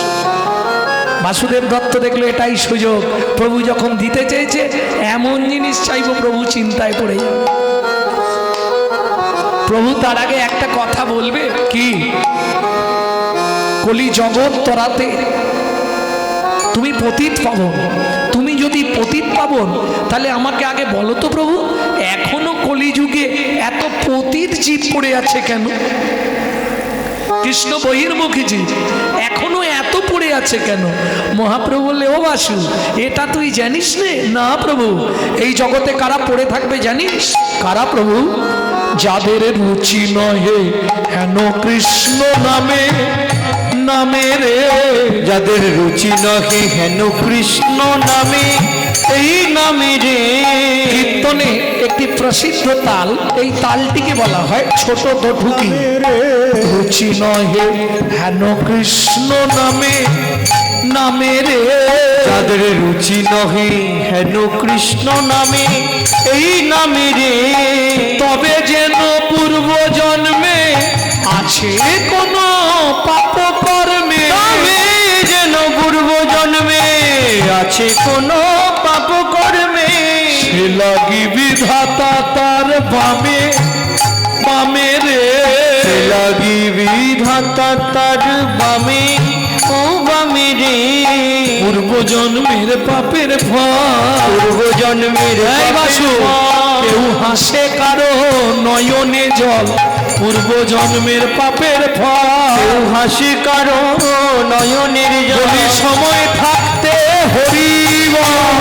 বাসুদেব দত্ত দেখলো এটাই সুযোগ। প্রভু যখন দিতে চেয়েছে, এমন জিনিস চাইবো প্রভু চিন্তায় পড়ে যাবে। প্রভু তার আগে একটা কথা বলবে। কি? কলি জগৎ তরাতে তুমি পতিত পাবন। তুমি যদি পতিত পাবন, তাহলে আমাকে আগে বলো তো প্রভু, এখনো কলিযুগে এত পতিত জীব পড়ে আছে কেন? কৃষ্ণ বহির্মুখী জীব, এখনো এত পড়ে আছে কেন? মহাপ্রভু বললে, ও বাসু, এটা তুই জানিস নে? না প্রভু। এই জগতে কারা পড়ে থাকবে জানিস? কারা প্রভু? যাদের রুচি নহে হেন কৃষ্ণ নামে নামে রে। যাদের রুচি নহে হেন কৃষ্ণ নামে, এই নামে রে। কীর্তনে একটি প্রসিদ্ধ তাল, এই তালটিকে বলা হয় ছোট দঠুকি। রুচি নহে হেন কৃষ্ণ নামে নামে রে। যাদের রুচি নহে হেন কৃষ্ণ নামে, এই নামে রে। তবে যেন পূর্ব জন্মে আছে কোন পাপ কর্মে। তবে যেন পূর্ব জন্মে আছে কোন পাপ কর্মে। সে লাগি বিধাতা তার বামে বামে রে। সে লাগি বিধাতা তার বামে ও বামে রে। পূর্ব জন্মের পাপের ফল। পূর্ব জন্মের এই বাসু, কেউ হাসে কারো নয়নে জল। পূর্ব জন্মের পাপের ফল। কেউ হাসি কারো নয়নের জল। যদি সময় থাকতে হরি বল।